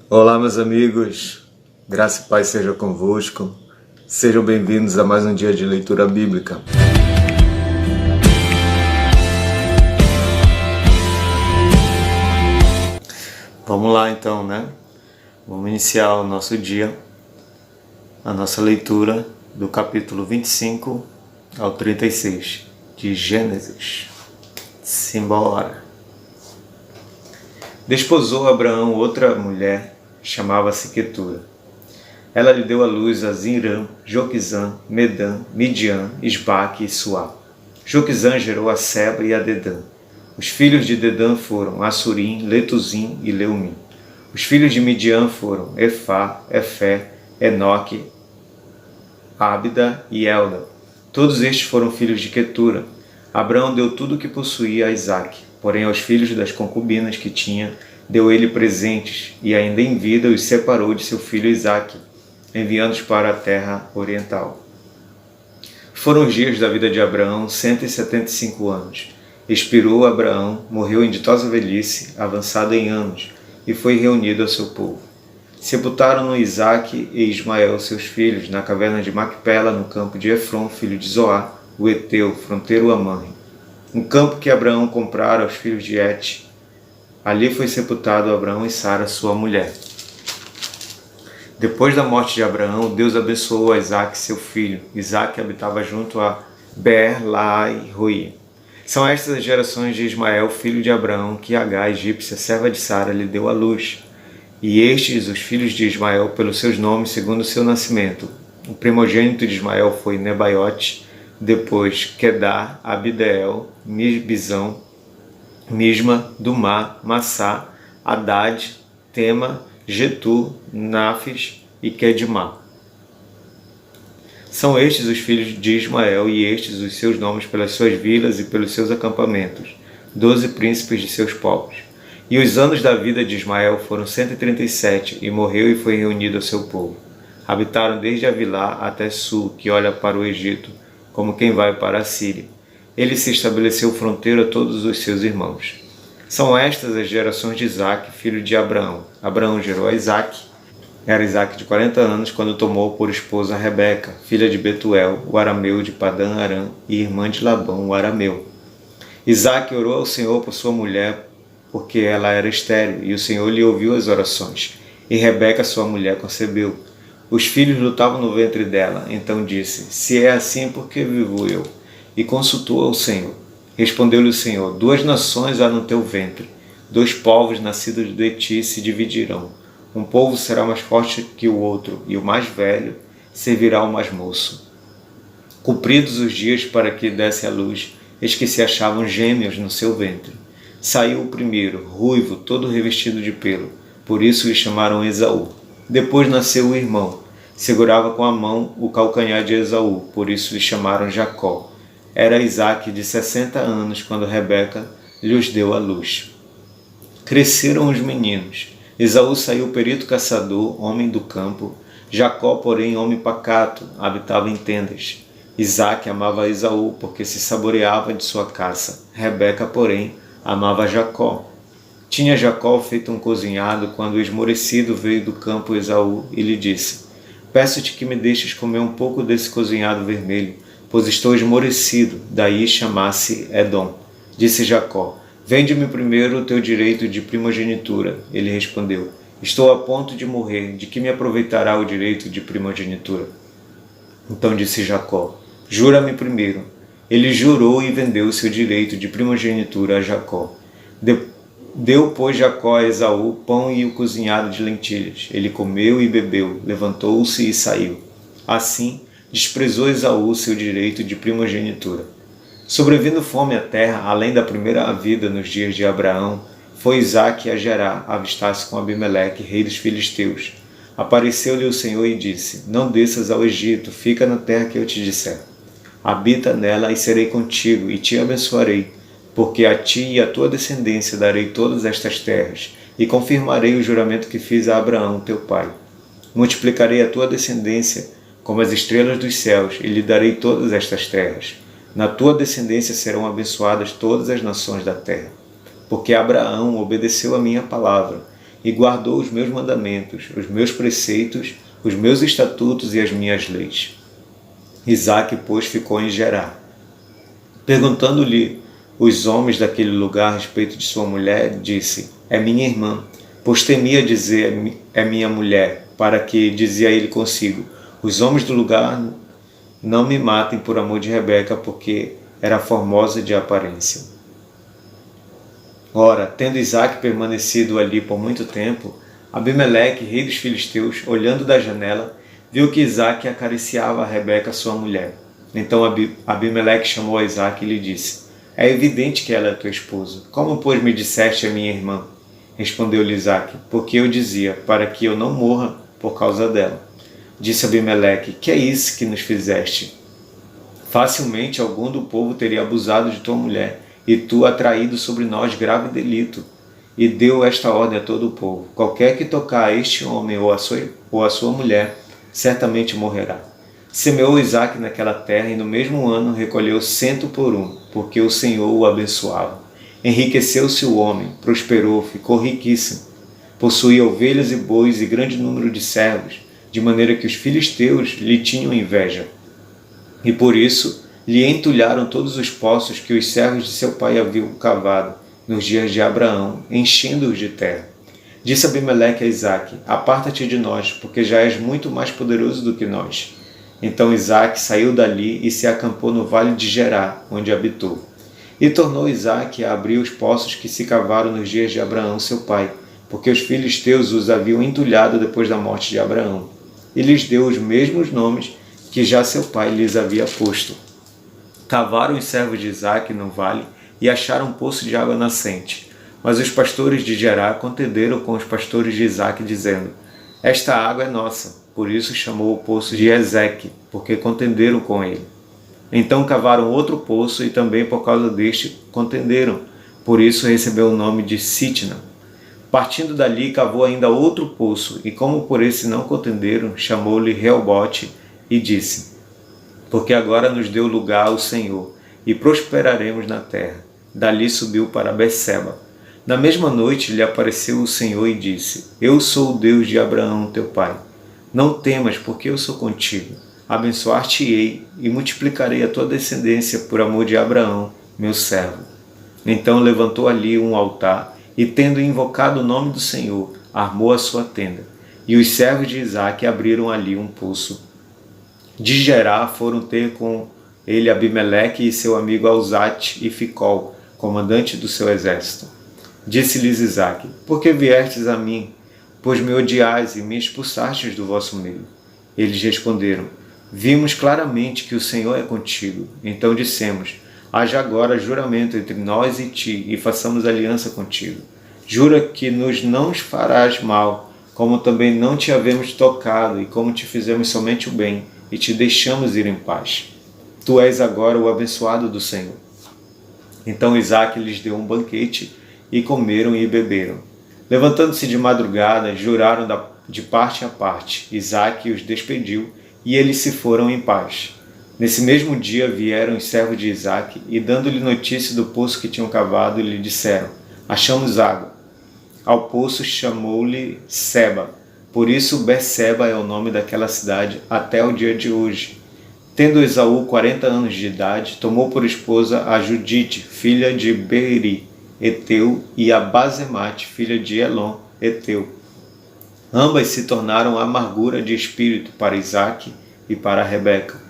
Olá, meus amigos, graça e paz seja convosco. Sejam bem-vindos a mais um dia de leitura bíblica. Vamos lá então, né? Vamos iniciar o nosso dia, a nossa leitura do capítulo 25 ao 36 de Gênesis. Simbora! Desposou Abraão outra mulher, chamava-se Quetura. Ela lhe deu à luz a Zimrã, Joquizã, Medã, Midian, Isbaque e Suá. Joquizã gerou a Seba e a Dedã. Os filhos de Dedã foram Assurim, Letuzim e Leumim. Os filhos de Midian foram Efá, Efé, Enoque, Ábida e Elda. Todos estes foram filhos de Quetura. Abraão deu tudo o que possuía a Isaque. Porém, aos filhos das concubinas que tinha, deu ele presentes, e ainda em vida os separou de seu filho Isaque, enviando-os para a terra oriental. Foram os dias da vida de Abraão 175 anos. Expirou Abraão, morreu em ditosa velhice, avançado em anos, e foi reunido ao seu povo. Sepultaram-no Isaque e Ismael, seus filhos, na caverna de Macpela, no campo de Efron, filho de Zoá, o Eteu, fronteiro a Manre. Um campo que Abraão comprara aos filhos de Et. Ali foi sepultado Abraão e Sara, sua mulher. Depois da morte de Abraão, Deus abençoou a Isaque, seu filho. Isaque habitava junto a Beer-Lahai-Roi. São estas as gerações de Ismael, filho de Abraão, que Agar, egípcia, serva de Sara, lhe deu à luz. E estes, os filhos de Ismael, pelos seus nomes, segundo o seu nascimento. O primogênito de Ismael foi Nebaiote, depois Quedar, Abideel, Misbizão, Misma, Dumá, Massá, Haddad, Tema, Getur, Náfis e Quedimá. São estes os filhos de Ismael, e estes os seus nomes pelas suas vilas e pelos seus acampamentos, 12 príncipes de seus povos. E os anos da vida de Ismael foram 137, e morreu e foi reunido ao seu povo. Habitaram desde Avilá até Sul, que olha para o Egito, como quem vai para a Síria. Ele se estabeleceu fronteiro a todos os seus irmãos. São estas as gerações de Isaque, filho de Abraão. Abraão gerou a Isaque. Era Isaque de 40 anos quando tomou por esposa Rebeca, filha de Betuel, o arameu de Padã Arã, e irmã de Labão, o arameu. Isaque orou ao Senhor por sua mulher, porque ela era estéril, e o Senhor lhe ouviu as orações. E Rebeca, sua mulher, concebeu. Os filhos lutavam no ventre dela. Então disse: se é assim, por que vivo eu? E consultou ao Senhor. Respondeu-lhe o Senhor: 2 nações há no teu ventre, 2 povos nascidos de ti se dividirão. Um povo será mais forte que o outro, e o mais velho servirá ao mais moço. Cumpridos os dias para que desse à luz, eis que se achavam gêmeos no seu ventre. Saiu o primeiro, ruivo, todo revestido de pelo, por isso lhe chamaram Esaú. Depois nasceu o irmão, segurava com a mão o calcanhar de Esaú, por isso lhe chamaram Jacó. Era Isaque de 60 anos quando Rebeca lhes deu à luz. Cresceram os meninos. Esaú saiu perito caçador, homem do campo. Jacó, porém, homem pacato, habitava em tendas. Isaque amava Esaú, porque se saboreava de sua caça. Rebeca, porém, amava Jacó. Tinha Jacó feito um cozinhado quando esmorecido veio do campo Esaú e lhe disse: peço-te que me deixes comer um pouco desse cozinhado vermelho, pois estou esmorecido. Daí chamasse Edom. Disse Jacó: vende-me primeiro o teu direito de primogenitura. Ele respondeu: estou a ponto de morrer, de que me aproveitará o direito de primogenitura? Então disse Jacó: jura-me primeiro. Ele jurou e vendeu o seu direito de primogenitura a Jacó. Deu, pois, Jacó a Esaú pão e o cozinhado de lentilhas. Ele comeu e bebeu, levantou-se e saiu. Assim, desprezou Esaú seu direito de primogenitura. Sobrevindo fome à terra, além da primeira vida nos dias de Abraão, foi Isaque a Gerar, avistar-se com Abimeleque, rei dos filisteus. Apareceu-lhe o Senhor e disse: não desças ao Egito, fica na terra que eu te disser. Habita nela e serei contigo, e te abençoarei. Porque a ti e à tua descendência darei todas estas terras, e confirmarei o juramento que fiz a Abraão, teu pai. Multiplicarei a tua descendência como as estrelas dos céus, e lhe darei todas estas terras. Na tua descendência serão abençoadas todas as nações da terra. Porque Abraão obedeceu a minha palavra, e guardou os meus mandamentos, os meus preceitos, os meus estatutos e as minhas leis. Isaque, pois, ficou em Gerar. Perguntando-lhe os homens daquele lugar a respeito de sua mulher, disse: é minha irmã. Pois temia dizer: é minha mulher, para que, dizia ele consigo, os homens do lugar não me matem por amor de Rebeca, porque era formosa de aparência. Ora, tendo Isaque permanecido ali por muito tempo, Abimeleque, rei dos filisteus, olhando da janela, viu que Isaque acariciava a Rebeca, sua mulher. Então Abimeleque chamou a Isaque e lhe disse: é evidente que ela é tua esposa. Como, pois, me disseste a minha irmã? Respondeu-lhe Isaque: porque eu dizia, para que eu não morra por causa dela. Disse Abimeleque: que é isso que nos fizeste? Facilmente algum do povo teria abusado de tua mulher, e tu atraído sobre nós grave delito. E deu esta ordem a todo o povo: qualquer que tocar a este homem ou a sua mulher, certamente morrerá. Semeou Isaque naquela terra, e no mesmo ano recolheu 100 por um, porque o Senhor o abençoava. Enriqueceu-se o homem, prosperou, ficou riquíssimo. Possuía ovelhas e bois e grande número de servos, de maneira que os filisteus lhe tinham inveja. E por isso lhe entulharam todos os poços que os servos de seu pai haviam cavado nos dias de Abraão, enchendo-os de terra. Disse Abimeleque a Isaque: aparta-te de nós, porque já és muito mais poderoso do que nós. Então Isaque saiu dali e se acampou no vale de Gerar, onde habitou. E tornou Isaque a abrir os poços que se cavaram nos dias de Abraão, seu pai, porque os filisteus os haviam entulhado depois da morte de Abraão. E lhes deu os mesmos nomes que já seu pai lhes havia posto. Cavaram os servos de Isaque no vale e acharam um poço de água nascente. Mas os pastores de Gerar contenderam com os pastores de Isaque, dizendo: esta água é nossa. Por isso chamou o poço de Ezeque, porque contenderam com ele. Então cavaram outro poço e também por causa deste contenderam. Por isso recebeu o nome de Sitna. Partindo dali, cavou ainda outro poço, e como por esse não contenderam, chamou-lhe Reobote e disse: porque agora nos deu lugar o Senhor, e prosperaremos na terra. Dali subiu para Beceba. Na mesma noite lhe apareceu o Senhor e disse: eu sou o Deus de Abraão, teu pai. Não temas, porque eu sou contigo. Abençoar-te-ei e multiplicarei a tua descendência por amor de Abraão, meu servo. Então levantou ali um altar e, tendo invocado o nome do Senhor, armou a sua tenda. E os servos de Isaque abriram ali um poço. De Gerar foram ter com ele Abimeleque e seu amigo Alzate e Ficol, comandante do seu exército. Disse-lhes Isaque: por que viestes a mim? Pois me odiais e me expulsastes do vosso meio. Eles responderam: vimos claramente que o Senhor é contigo. Então dissemos: haja agora juramento entre nós e ti, e façamos aliança contigo. Jura que nos não farás mal, como também não te havemos tocado, e como te fizemos somente o bem, e te deixamos ir em paz. Tu és agora o abençoado do Senhor. Então Isaque lhes deu um banquete, e comeram e beberam. Levantando-se de madrugada, juraram de parte a parte. Isaque os despediu, e eles se foram em paz. Nesse mesmo dia vieram os servos de Isaque, e dando-lhe notícia do poço que tinham cavado, lhe disseram: achamos água. Ao poço chamou-lhe Seba. Por isso Beceba é o nome daquela cidade até o dia de hoje. Tendo Esaú 40 anos de idade, tomou por esposa a Judite, filha de Beeri, Eteu, e a Basemate, filha de Elon, Eteu. Ambas se tornaram amargura de espírito para Isaque e para Rebeca.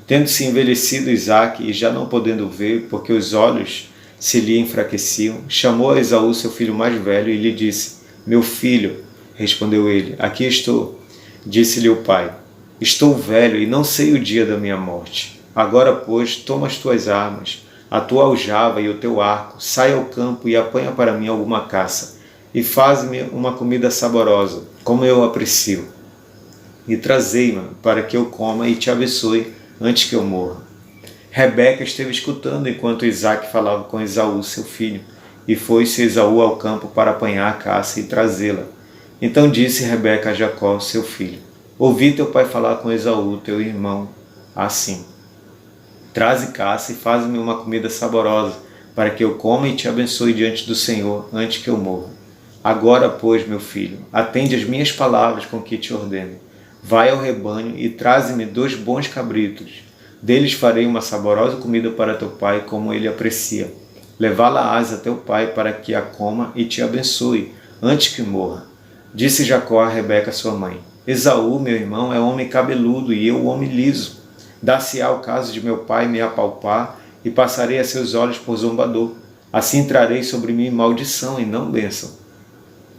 Tendo-se envelhecido Isaque e já não podendo ver, porque os olhos se lhe enfraqueciam, chamou a Esaú, seu filho mais velho, e lhe disse: meu filho. Respondeu ele: aqui estou. Disse-lhe o pai: estou velho e não sei o dia da minha morte. Agora, pois, toma as tuas armas, a tua aljava e o teu arco, sai ao campo e apanha para mim alguma caça, e faz-me uma comida saborosa, como eu aprecio. E trazei-me para que eu coma e te abençoe antes que eu morra. Rebeca esteve escutando enquanto Isaque falava com Esaú, seu filho, e foi-se Esaú ao campo para apanhar a caça e trazê-la. Então disse Rebeca a Jacó, seu filho: ouvi teu pai falar com Esaú, teu irmão, assim: traze caça e faz-me uma comida saborosa, para que eu coma e te abençoe diante do Senhor antes que eu morra. Agora, pois, meu filho, atende às minhas palavras com que te ordeno. Vai ao rebanho e traze-me 2 bons cabritos. Deles farei uma saborosa comida para teu pai, como ele aprecia. Levá-la-ás a teu pai para que a coma e te abençoe, antes que morra. Disse Jacó a Rebeca, sua mãe: Esaú, meu irmão, é homem cabeludo e eu homem liso. Dar-se-á o caso de meu pai me apalpar e passarei a seus olhos por zombador. Assim trarei sobre mim maldição e não bênção.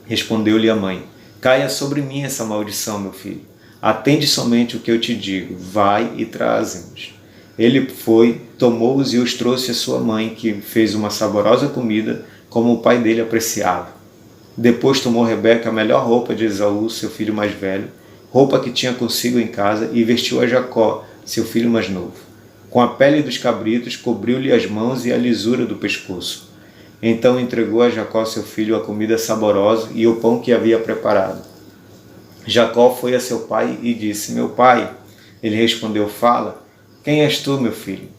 Respondeu-lhe a mãe: Caia sobre mim essa maldição, meu filho. Atende somente o que eu te digo. Vai e traze-nos. Ele foi, tomou-os e os trouxe à sua mãe, que fez uma saborosa comida, como o pai dele apreciava. Depois tomou Rebeca a melhor roupa de Esaú, seu filho mais velho, roupa que tinha consigo em casa, e vestiu a Jacó, seu filho mais novo. Com a pele dos cabritos, cobriu-lhe as mãos e a lisura do pescoço. Então entregou a Jacó, seu filho, a comida saborosa e o pão que havia preparado. Jacó foi a seu pai e disse: Meu pai. Ele respondeu: Fala. Quem és tu, meu filho?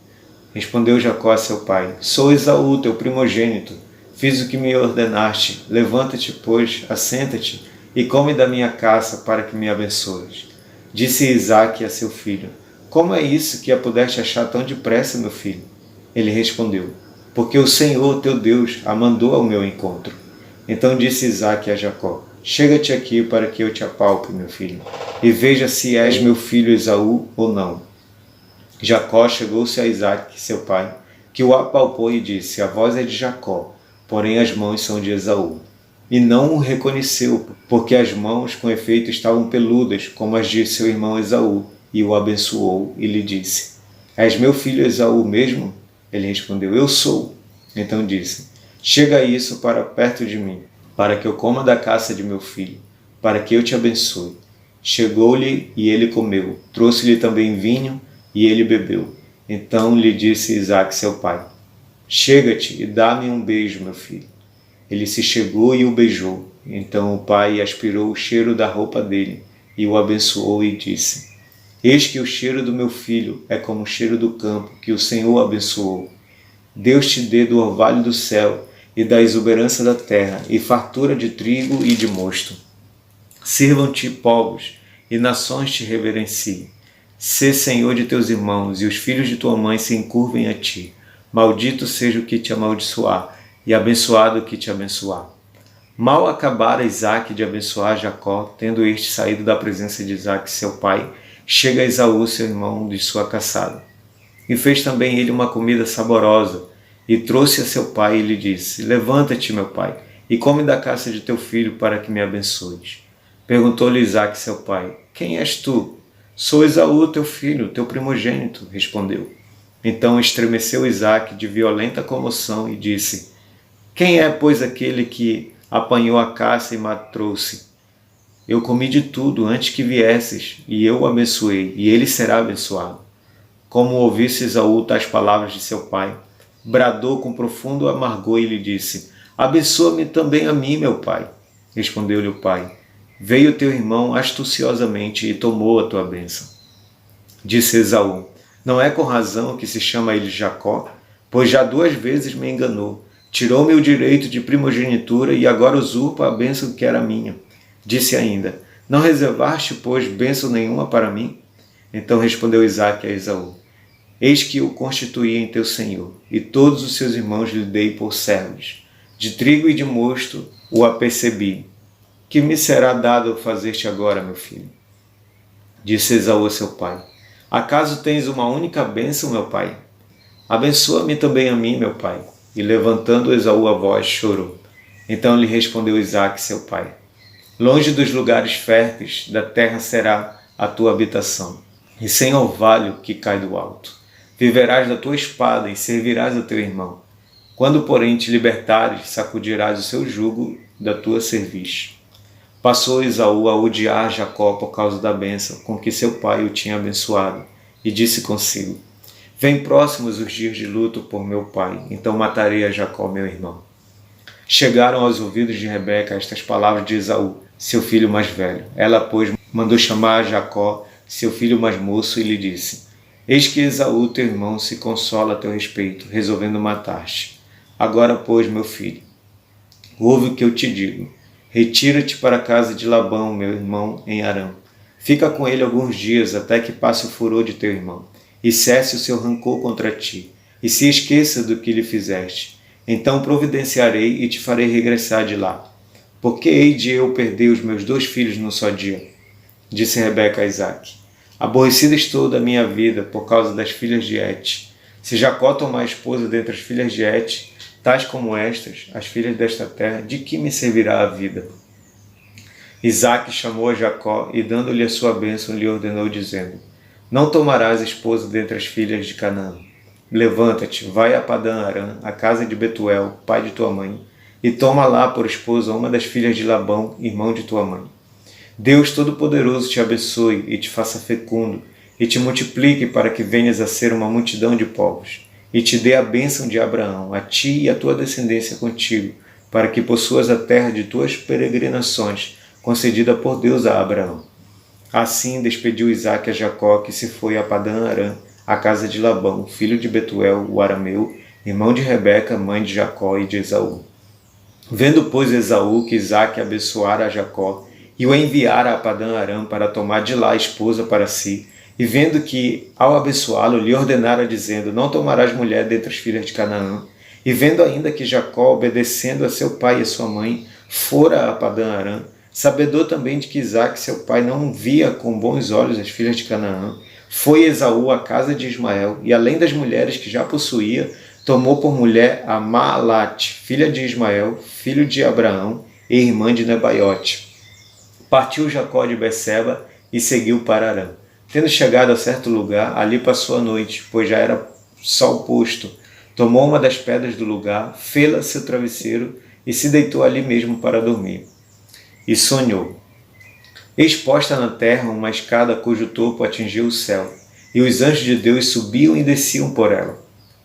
Respondeu Jacó a seu pai: Sou Esaú, teu primogênito. Fiz o que me ordenaste. Levanta-te, pois, assenta-te e come da minha caça para que me abençoes. Disse Isaque a seu filho: Como é isso que a pudeste achar tão depressa, meu filho? Ele respondeu: Porque o Senhor, teu Deus, a mandou ao meu encontro. Então disse Isaque a Jacó: Chega-te aqui para que eu te apalpe, meu filho, e veja se és meu filho Esaú ou não. Jacó chegou-se a Isaque, seu pai, que o apalpou e disse: A voz é de Jacó, porém as mãos são de Esaú. E não o reconheceu, porque as mãos com efeito estavam peludas, como as de seu irmão Esaú, e o abençoou e lhe disse: És meu filho Esaú mesmo? Ele respondeu: Eu sou. Então disse: Chega isso para perto de mim, para que eu coma da caça de meu filho, para que eu te abençoe. Chegou-lhe e ele comeu. Trouxe-lhe também vinho e ele bebeu. Então lhe disse Isaque, seu pai: Chega-te e dá-me um beijo, meu filho. Ele se chegou e o beijou. Então o pai aspirou o cheiro da roupa dele e o abençoou e disse: Eis que o cheiro do meu filho é como o cheiro do campo que o Senhor abençoou. Deus te dê do orvalho do céu e da exuberância da terra, e fartura de trigo e de mosto. Sirvam-te povos, e nações te reverenciem. Sê senhor de teus irmãos, e os filhos de tua mãe se encurvem a ti. Maldito seja o que te amaldiçoar, e abençoado o que te abençoar. Mal acabara Isaque de abençoar Jacó, tendo este saído da presença de Isaque, seu pai, chega Esaú, seu irmão, de sua caçada. E fez também ele uma comida saborosa, e trouxe a seu pai e lhe disse: Levanta-te, meu pai, e come da caça de teu filho para que me abençoes. Perguntou-lhe Isaque, seu pai: Quem és tu? Sou Esaú, teu filho, teu primogênito, respondeu. Então estremeceu Isaque de violenta comoção e disse: Quem é, pois, aquele que apanhou a caça e me trouxe? Eu comi de tudo antes que viesses, e eu o abençoei, e ele será abençoado. Como ouvisse Esaú tais palavras de seu pai, bradou com profundo amargor e lhe disse: Abençoa-me também a mim, meu pai. Respondeu-lhe o pai: Veio teu irmão astuciosamente e tomou a tua bênção. Disse Esaú: Não é com razão que se chama ele Jacó, pois já 2 vezes me enganou. Tirou-me o direito de primogenitura e agora usurpa a bênção que era minha. Disse ainda: Não reservaste, pois, bênção nenhuma para mim? Então respondeu Isaque a Esaú: Eis que o constituí em teu senhor, e todos os seus irmãos lhe dei por servos. De trigo e de mosto o apercebi. Que me será dado fazer-te agora, meu filho? Disse Esaú a seu pai: Acaso tens uma única bênção, meu pai? Abençoa-me também a mim, meu pai. E levantando Esaú a voz, chorou. Então lhe respondeu Isaque, seu pai: Longe dos lugares férteis da terra será a tua habitação, e sem orvalho que cai do alto. Viverás da tua espada e servirás a teu irmão. Quando, porém, te libertares, sacudirás o seu jugo da tua cerviz. Passou Esaú a odiar Jacó por causa da bênção com que seu pai o tinha abençoado, e disse consigo: Vem próximos os dias de luto por meu pai, então matarei a Jacó, meu irmão. Chegaram aos ouvidos de Rebeca estas palavras de Esaú, seu filho mais velho. Ela, pois, mandou chamar a Jacó, seu filho mais moço, e lhe disse: Eis que Esaú, teu irmão, se consola a teu respeito, resolvendo matar-te. Agora, pois, meu filho, ouve o que eu te digo. Retira-te para a casa de Labão, meu irmão, em Harã. Fica com ele alguns dias, até que passe o furor de teu irmão, e cesse o seu rancor contra ti, e se esqueça do que lhe fizeste. Então providenciarei e te farei regressar de lá. Porque hei de eu perder os meus 2 filhos num só dia? Disse Rebeca a Isaque. Aborrecida estou da minha vida por causa das filhas de Et. Se Jacó tomar esposa dentre as filhas de Et, tais como estas, as filhas desta terra, de que me servirá a vida? Isaque chamou a Jacó e, dando-lhe a sua bênção, lhe ordenou, dizendo: Não tomarás esposa dentre as filhas de Canaã. Levanta-te, vai a Padã Arã, a casa de Betuel, pai de tua mãe, e toma lá por esposa uma das filhas de Labão, irmão de tua mãe. Deus Todo-Poderoso te abençoe e te faça fecundo, e te multiplique para que venhas a ser uma multidão de povos, e te dê a bênção de Abraão, a ti e a tua descendência contigo, para que possuas a terra de tuas peregrinações, concedida por Deus a Abraão. Assim despediu Isaque a Jacó, que se foi a Padã Arã, a casa de Labão, filho de Betuel, o arameu, irmão de Rebeca, mãe de Jacó e de Esaú. Vendo, pois, Esaú que Isaque abençoara a Jacó e o enviara a Padã Arã para tomar de lá a esposa para si, e vendo que, ao abençoá-lo, lhe ordenara, dizendo: Não tomarás mulher dentre as filhas de Canaã, e vendo ainda que Jacó, obedecendo a seu pai e a sua mãe, fora a Padã Arã, sabedor também de que Isaque, seu pai, não via com bons olhos as filhas de Canaã, foi Esaú à casa de Ismael, e além das mulheres que já possuía, tomou por mulher a Maalate, filha de Ismael, filho de Abraão e irmã de Nebaiote. Partiu Jacó de Berseba e seguiu para Harã. Tendo chegado a certo lugar, ali passou a noite, pois já era sol posto. Tomou uma das pedras do lugar, fê-la seu travesseiro e se deitou ali mesmo para dormir. E sonhou. Exposta na terra uma escada cujo topo atingia o céu, e os anjos de Deus subiam e desciam por ela.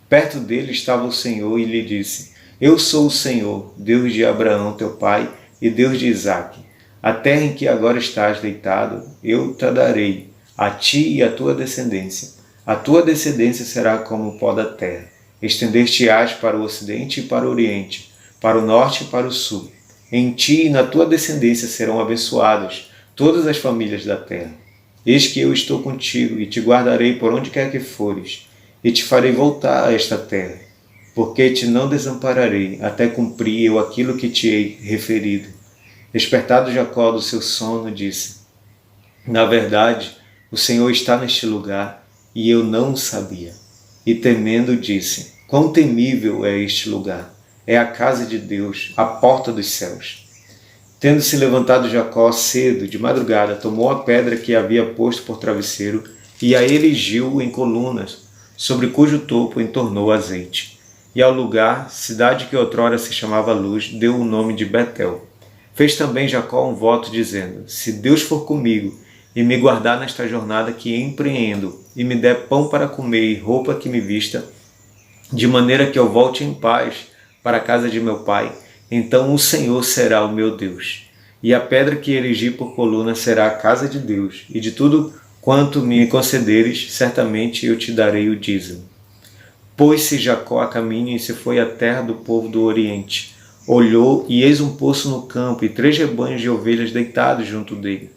Perto dele estava o Senhor e lhe disse: Eu sou o Senhor, Deus de Abraão teu pai e Deus de Isaque. A terra em que agora estás deitado, eu te darei, a ti e à tua descendência. A tua descendência será como o pó da terra. Estender-te-ás para o ocidente e para o oriente, para o norte e para o sul. Em ti e na tua descendência serão abençoadas todas as famílias da terra. Eis que eu estou contigo e te guardarei por onde quer que fores, e te farei voltar a esta terra, porque te não desampararei, até cumprir eu aquilo que te hei referido. Despertado Jacó do seu sono, disse: Na verdade, o Senhor está neste lugar, e eu não o sabia. E temendo disse: Quão temível é este lugar! É a casa de Deus, a porta dos céus. Tendo se levantado Jacó cedo, de madrugada, tomou a pedra que havia posto por travesseiro e a erigiu em colunas, sobre cujo topo entornou azeite. E ao lugar, cidade que outrora se chamava Luz, deu o nome de Betel. Fez também Jacó um voto, dizendo: Se Deus for comigo e me guardar nesta jornada que empreendo, e me der pão para comer e roupa que me vista, de maneira que eu volte em paz para a casa de meu pai, então o Senhor será o meu Deus. E a pedra que erigi por coluna será a casa de Deus, e de tudo quanto me concederes, certamente eu te darei o dízimo. Pôs-se Jacó a caminho e se foi à terra do povo do Oriente. Olhou, e eis um poço no campo, e 3 rebanhos de ovelhas deitados junto dele.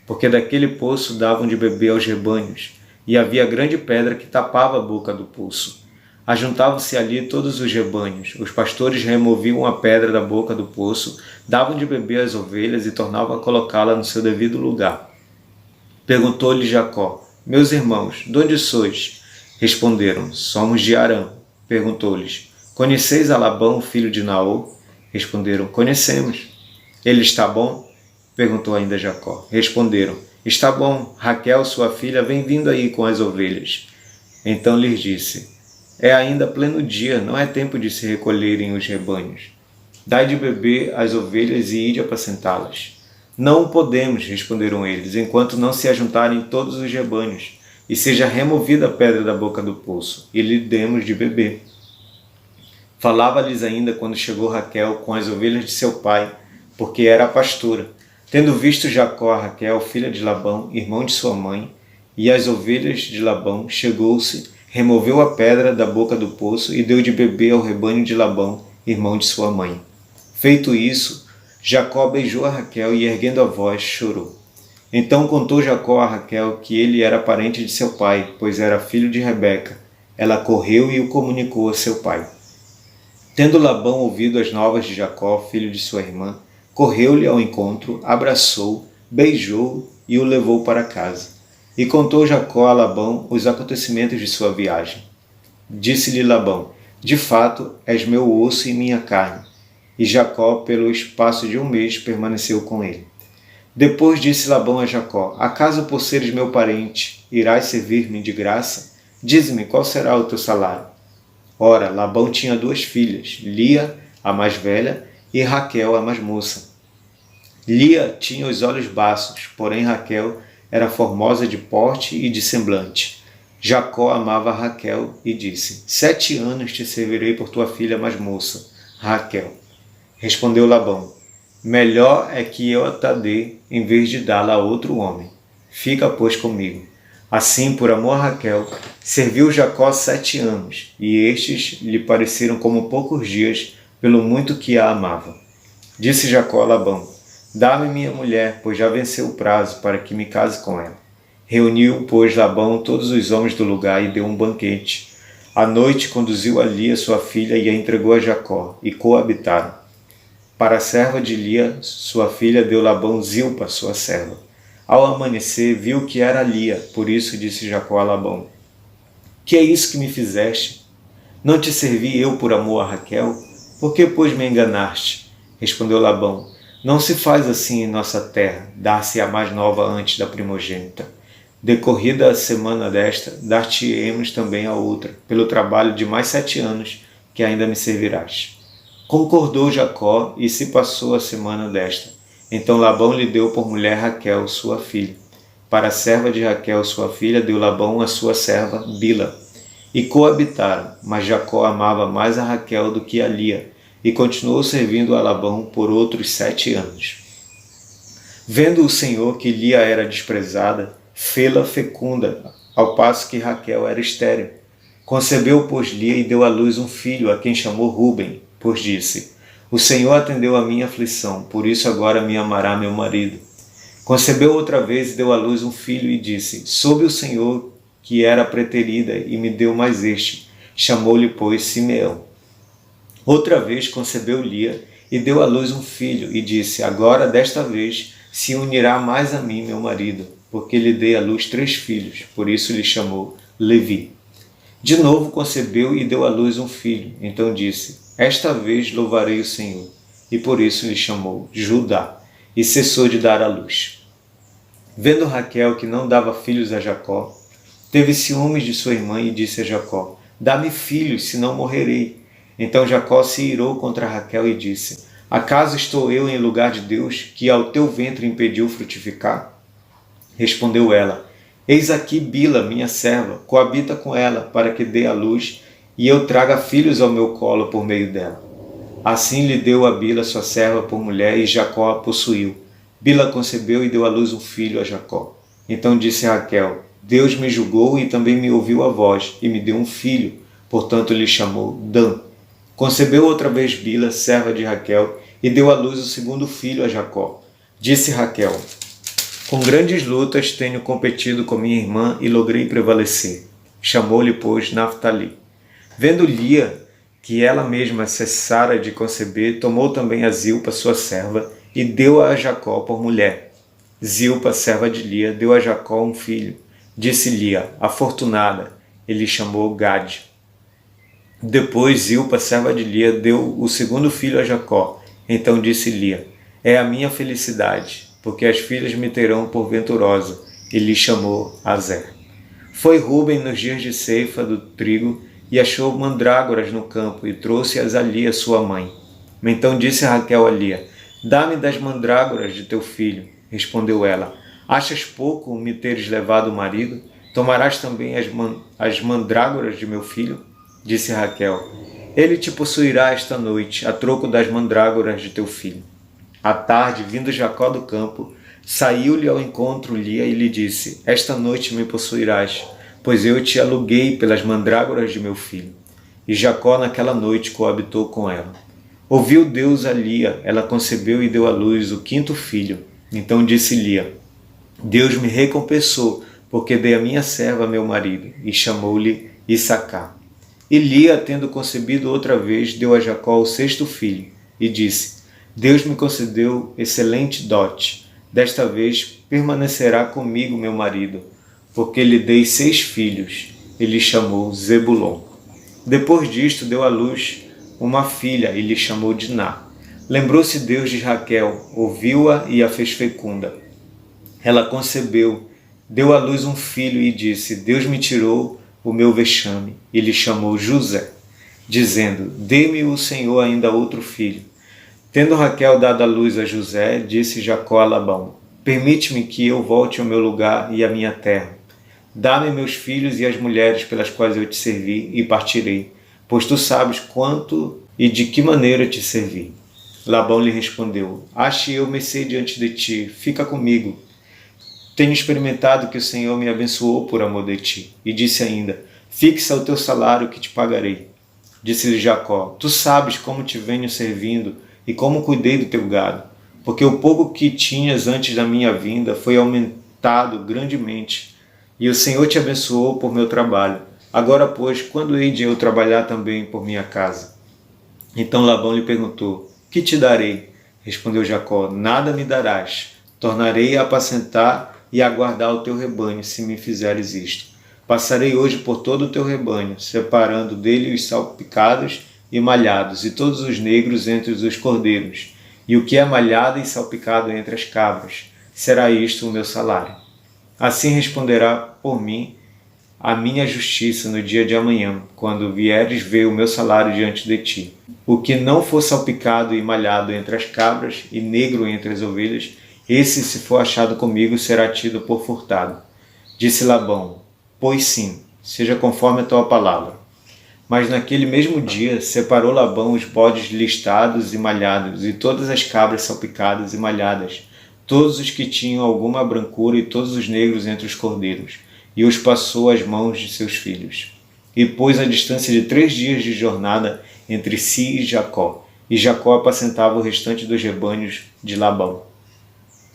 Porque daquele poço davam de beber aos rebanhos, e havia grande pedra que tapava a boca do poço. Ajuntavam-se ali todos os rebanhos. Os pastores removiam a pedra da boca do poço, davam de beber às ovelhas e tornavam a colocá-la no seu devido lugar. Perguntou-lhe Jacó: Meus irmãos, de onde sois? Responderam: Somos de Harã. Perguntou-lhes: Conheceis a Labão, filho de Naor? Responderam: Conhecemos. Ele está bom? Perguntou ainda Jacó. Responderam: Está bom. Raquel, sua filha, vem vindo aí com as ovelhas. Então lhes disse: É ainda pleno dia, não é tempo de se recolherem os rebanhos. Dai de beber às ovelhas e ide apacentá-las. Não podemos, responderam eles, enquanto não se ajuntarem todos os rebanhos, e seja removida a pedra da boca do poço, e lhe demos de beber. Falava-lhes ainda quando chegou Raquel com as ovelhas de seu pai, porque era a pastora. Tendo visto Jacó a Raquel, filha de Labão, irmão de sua mãe, e as ovelhas de Labão, chegou-se, removeu a pedra da boca do poço e deu de beber ao rebanho de Labão, irmão de sua mãe. Feito isso, Jacó beijou a Raquel e, erguendo a voz, chorou. Então contou Jacó a Raquel que ele era parente de seu pai, pois era filho de Rebeca. Ela correu e o comunicou a seu pai. Tendo Labão ouvido as novas de Jacó, filho de sua irmã, correu-lhe ao encontro, abraçou, beijou e o levou para casa. E contou Jacó a Labão os acontecimentos de sua viagem. Disse-lhe Labão: de fato, és meu osso e minha carne. E Jacó, pelo espaço de 1 mês, permaneceu com ele. Depois disse Labão a Jacó: acaso por seres meu parente, irás servir-me de graça? Dize-me qual será o teu salário. Ora, Labão tinha 2 filhas, Lia, a mais velha, e Raquel, a mais moça. Lia tinha os olhos baços, porém Raquel era formosa de porte e de semblante. Jacó amava Raquel e disse: 7 anos te servirei por tua filha mais moça, Raquel. Respondeu Labão: melhor é que eu a dê, em vez de dá-la a outro homem. Fica, pois, comigo. Assim, por amor a Raquel, serviu Jacó 7 anos, e estes lhe pareceram como poucos dias, pelo muito que a amava. Disse Jacó a Labão: dá-me minha mulher, pois já venceu o prazo, para que me case com ela. Reuniu, pois, Labão todos os homens do lugar e deu um banquete. À noite conduziu a Lia, sua filha, e a entregou a Jacó, e coabitaram. Para a serva de Lia, sua filha, deu Labão Zilpa, sua serva. Ao amanhecer, viu que era Lia, por isso disse Jacó a Labão: que é isso que me fizeste? Não te servi eu por amor a Raquel? Por que, pois, me enganaste? Respondeu Labão: não se faz assim em nossa terra, dar-se a mais nova antes da primogênita. Decorrida a semana desta, dar-te-emos também a outra, pelo trabalho de mais 7 anos, que ainda me servirás. Concordou Jacó, e se passou a semana desta. Então Labão lhe deu por mulher Raquel, sua filha. Para a serva de Raquel, sua filha, deu Labão a sua serva Bila. E coabitaram, mas Jacó amava mais a Raquel do que a Lia, e continuou servindo a Labão por outros 7 anos. Vendo o Senhor que Lia era desprezada, fê-la fecunda, ao passo que Raquel era estéril. Concebeu, pois, Lia e deu à luz um filho, a quem chamou Ruben, pois disse: o Senhor atendeu a minha aflição, por isso agora me amará meu marido. Concebeu outra vez e deu à luz um filho e disse: soube o Senhor que era preterida e me deu mais este. Chamou-lhe, pois, Simeão. Outra vez concebeu Lia e deu à luz um filho e disse: agora desta vez se unirá mais a mim meu marido, porque lhe dei à luz 3 filhos, por isso lhe chamou Levi. De novo concebeu e deu à luz um filho, então disse: esta vez louvarei o Senhor, e por isso lhe chamou Judá, e cessou de dar à luz. Vendo Raquel que não dava filhos a Jacó, teve ciúmes de sua irmã e disse a Jacó: dá-me filhos, senão morrerei. Então Jacó se irou contra Raquel e disse: acaso estou eu em lugar de Deus, que ao teu ventre impediu frutificar? Respondeu ela: eis aqui Bila, minha serva, coabita com ela, para que dê à luz, e eu traga filhos ao meu colo por meio dela. Assim lhe deu a Bila, sua serva, por mulher, e Jacó a possuiu. Bila concebeu e deu à luz um filho a Jacó. Então disse Raquel: Deus me julgou e também me ouviu a voz, e me deu um filho, portanto lhe chamou Dan. Concebeu outra vez Bila, serva de Raquel, e deu à luz o segundo filho a Jacó. Disse Raquel: com grandes lutas tenho competido com minha irmã e logrei prevalecer. Chamou-lhe, pois, Naftali. Vendo Lia que ela mesma cessara de conceber, tomou também a Zilpa, sua serva, e deu-a a Jacó por mulher. Zilpa, serva de Lia, deu a Jacó um filho. Disse Lia: afortunada, e lhe chamou Gade. Depois Zilpa, serva de Lia, deu o segundo filho a Jacó. Então disse Lia: é a minha felicidade, porque as filhas me terão por venturosa, e lhe chamou Azer. Foi Ruben nos dias de ceifa do trigo, e achou mandrágoras no campo, e trouxe-as a Lia, sua mãe. Então disse Raquel a Lia: dá-me das mandrágoras de teu filho. Respondeu ela: achas pouco me teres levado o marido? Tomarás também as mandrágoras de meu filho? Disse Raquel: ele te possuirá esta noite, a troco das mandrágoras de teu filho. À tarde, vindo Jacó do campo, saiu-lhe ao encontro Lia e lhe disse: esta noite me possuirás, pois eu te aluguei pelas mandrágoras de meu filho. E Jacó naquela noite coabitou com ela. Ouviu Deus a Lia, ela concebeu e deu à luz o 5º filho. Então disse Lia: Deus me recompensou, porque dei a minha serva a meu marido, e chamou-lhe Issacar. E Lia, tendo concebido outra vez, deu a Jacó o 6º filho, e disse: Deus me concedeu excelente dote. Desta vez permanecerá comigo meu marido, porque lhe dei 6 filhos. E lhe chamou Zebulon. Depois disto deu à luz uma filha e lhe chamou Diná. Lembrou-se Deus de Raquel, ouviu-a e a fez fecunda. Ela concebeu, deu à luz um filho e disse: Deus me tirou o meu vexame, e lhe chamou José, dizendo: Dê-me o Senhor ainda outro filho. Tendo Raquel dado à luz a José, disse Jacó a Labão: Permite-me que eu volte ao meu lugar e à minha terra. Dá-me meus filhos e as mulheres pelas quais eu te servi, e partirei, pois tu sabes quanto e de que maneira te servi. Labão lhe respondeu: Ache eu mercê diante de ti, fica comigo. Tenho experimentado que o Senhor me abençoou por amor de ti. E disse ainda: Fixa o teu salário que te pagarei. Disse-lhe Jacó: Tu sabes como te venho servindo e como cuidei do teu gado, porque o pouco que tinhas antes da minha vinda foi aumentado grandemente, e o Senhor te abençoou por meu trabalho. Agora, pois, quando hei de eu trabalhar também por minha casa? Então Labão lhe perguntou: Que te darei? Respondeu Jacó: Nada me darás. Tornarei a apacentar e a guardar o teu rebanho, se me fizeres isto. Passarei hoje por todo o teu rebanho, separando dele os salpicados e malhados, e todos os negros entre os cordeiros, e o que é malhado e salpicado entre as cabras. Será isto o meu salário. Assim responderá por mim a minha justiça no dia de amanhã, quando vieres ver o meu salário diante de ti. O que não for salpicado e malhado entre as cabras, e negro entre as ovelhas, esse, se for achado comigo, será tido por furtado. Disse Labão: Pois sim, seja conforme a tua palavra. Mas naquele mesmo dia separou Labão os bodes listados e malhados, e todas as cabras salpicadas e malhadas, todos os que tinham alguma brancura e todos os negros entre os cordeiros, e os passou às mãos de seus filhos. E pôs a distância de 3 dias de jornada entre si e Jacó apacentava o restante dos rebanhos de Labão.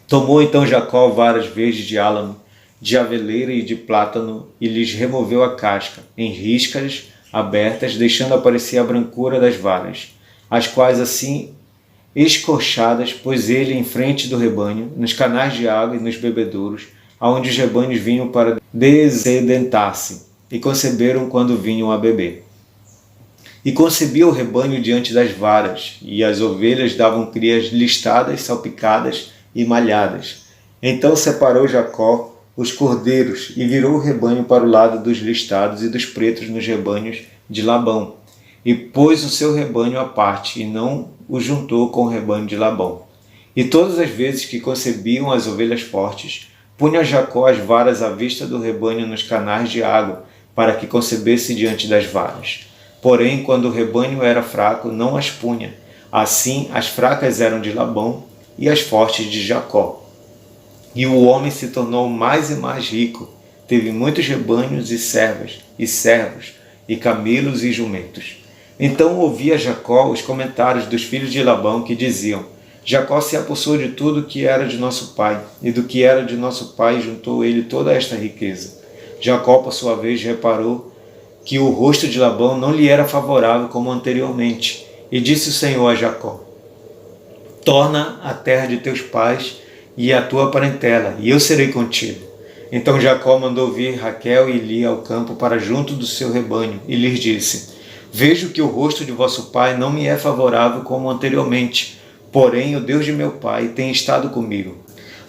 Tomou então Jacó varas verdes de álamo, de aveleira e de plátano, e lhes removeu a casca, em riscas abertas, deixando aparecer a brancura das varas, as quais assim escorchadas pôs ele em frente do rebanho, nos canais de água e nos bebedouros, aonde os rebanhos vinham para dessedentar-se, e conceberam quando vinham a beber. E concebia o rebanho diante das varas, e as ovelhas davam crias listadas, salpicadas e malhadas. Então separou Jacó os cordeiros e virou o rebanho para o lado dos listados e dos pretos nos rebanhos de Labão, e pôs o seu rebanho à parte, e não o juntou com o rebanho de Labão. E todas as vezes que concebiam as ovelhas fortes, punha Jacó as varas à vista do rebanho nos canais de água, para que concebesse diante das varas. Porém, quando o rebanho era fraco, não as punha. Assim, as fracas eram de Labão e as fortes de Jacó. E o homem se tornou mais e mais rico, teve muitos rebanhos e servos, e camelos e jumentos. Então ouvia Jacó os comentários dos filhos de Labão, que diziam: Jacó se apossou de tudo que era de nosso pai, e do que era de nosso pai juntou ele toda esta riqueza. Jacó, por sua vez, reparou que o rosto de Labão não lhe era favorável como anteriormente, e disse o Senhor a Jacó: Torna a terra de teus pais e a tua parentela, e eu serei contigo. Então Jacó mandou vir Raquel e Lia ao campo para junto do seu rebanho, e lhes disse: Vejo que o rosto de vosso pai não me é favorável como anteriormente, porém o Deus de meu pai tem estado comigo.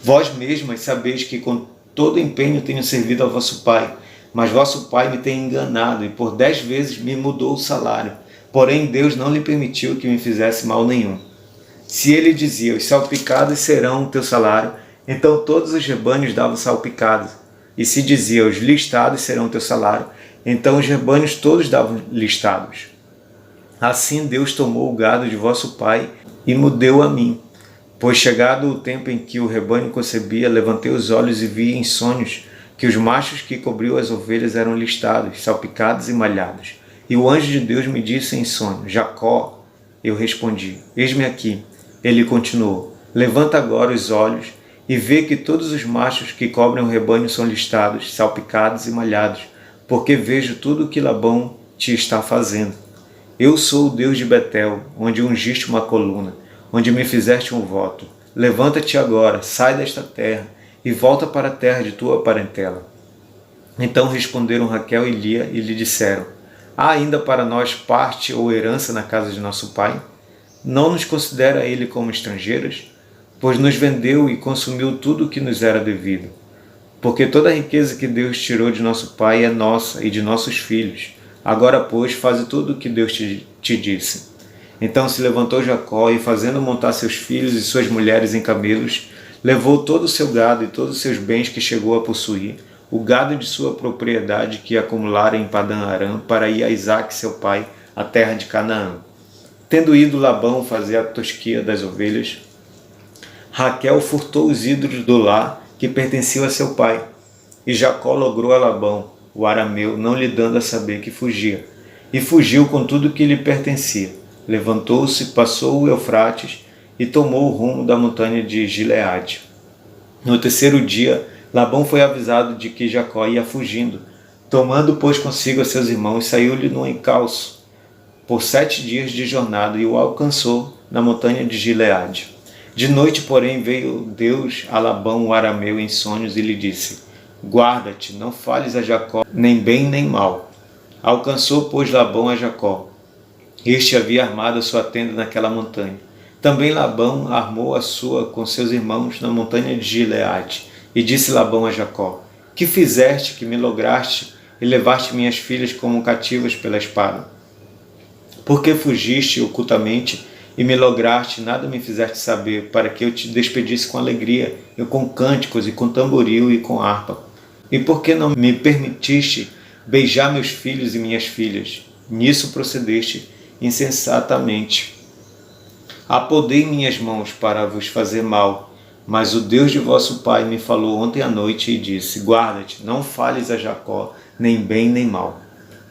Vós mesmas sabeis que com todo empenho tenho servido a vosso pai, mas vosso pai me tem enganado, e por 10 vezes me mudou o salário. Porém Deus não lhe permitiu que me fizesse mal nenhum. Se ele dizia: Os salpicados serão o teu salário, então todos os rebanhos davam salpicados. E se dizia: Os listados serão o teu salário, então os rebanhos todos davam listados. Assim Deus tomou o gado de vosso pai e me deu a mim. Pois chegado o tempo em que o rebanho concebia, levantei os olhos e vi em sonhos que os machos que cobriam as ovelhas eram listados, salpicados e malhados. E o anjo de Deus me disse em sonho: Jacó. Eu respondi: Eis-me aqui. Ele continuou: Levanta agora os olhos e vê que todos os machos que cobrem o rebanho são listados, salpicados e malhados, porque vejo tudo o que Labão te está fazendo. Eu sou o Deus de Betel, onde ungiste uma coluna, onde me fizeste um voto. Levanta-te agora, sai desta terra e volta para a terra de tua parentela. Então responderam Raquel e Lia e lhe disseram: Há ainda para nós parte ou herança na casa de nosso pai? Não nos considera ele como estrangeiras? Pois nos vendeu e consumiu tudo o que nos era devido. Porque toda a riqueza que Deus tirou de nosso pai é nossa e de nossos filhos. Agora, pois, faze tudo o que Deus te disse. Então se levantou Jacó e, fazendo montar seus filhos e suas mulheres em camelos, levou todo o seu gado e todos os seus bens que chegou a possuir, o gado de sua propriedade que acumulara em Padã-Arã, para ir a Isaque seu pai, à terra de Canaã. Tendo ido Labão fazer a tosquia das ovelhas, Raquel furtou os ídolos do lar que pertenciam a seu pai, e Jacó logrou a Labão, o arameu, não lhe dando a saber que fugia, e fugiu com tudo que lhe pertencia. Levantou-se, passou o Eufrates e tomou o rumo da montanha de Gileade. No terceiro dia, Labão foi avisado de que Jacó ia fugindo. Tomando, pois, consigo a seus irmãos, saiu-lhe no encalço por 7 dias de jornada e o alcançou na montanha de Gileade. De noite, porém, veio Deus a Labão, o arameu, em sonhos e lhe disse: Guarda-te, não fales a Jacó, nem bem nem mal. Alcançou, pois, Labão a Jacó. Este havia armado a sua tenda naquela montanha. Também Labão armou a sua com seus irmãos na montanha de Gileade. E disse Labão a Jacó: Que fizeste, que me lograste e levaste minhas filhas como cativas pela espada? Por que fugiste ocultamente e me lograste, nada me fizeste saber, para que eu te despedisse com alegria, e com cânticos, e com tamboril, e com harpa? E por que não me permitiste beijar meus filhos e minhas filhas? Nisso procedeste insensatamente. Apodei minhas mãos para vos fazer mal, mas o Deus de vosso pai me falou ontem à noite e disse: Guarda-te, não fales a Jacó, nem bem nem mal.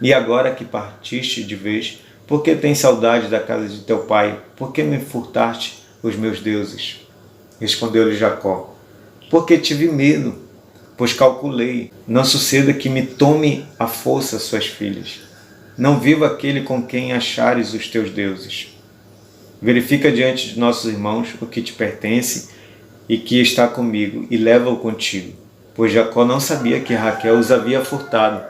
E agora que partiste de vez, por que tens saudade da casa de teu pai? Por que me furtaste os meus deuses? Respondeu-lhe Jacó: Porque tive medo, pois calculei, não suceda que me tome à força suas filhas. Não viva aquele com quem achares os teus deuses. Verifica diante de nossos irmãos o que te pertence e que está comigo, e leva-o contigo. Pois Jacó não sabia que Raquel os havia furtado.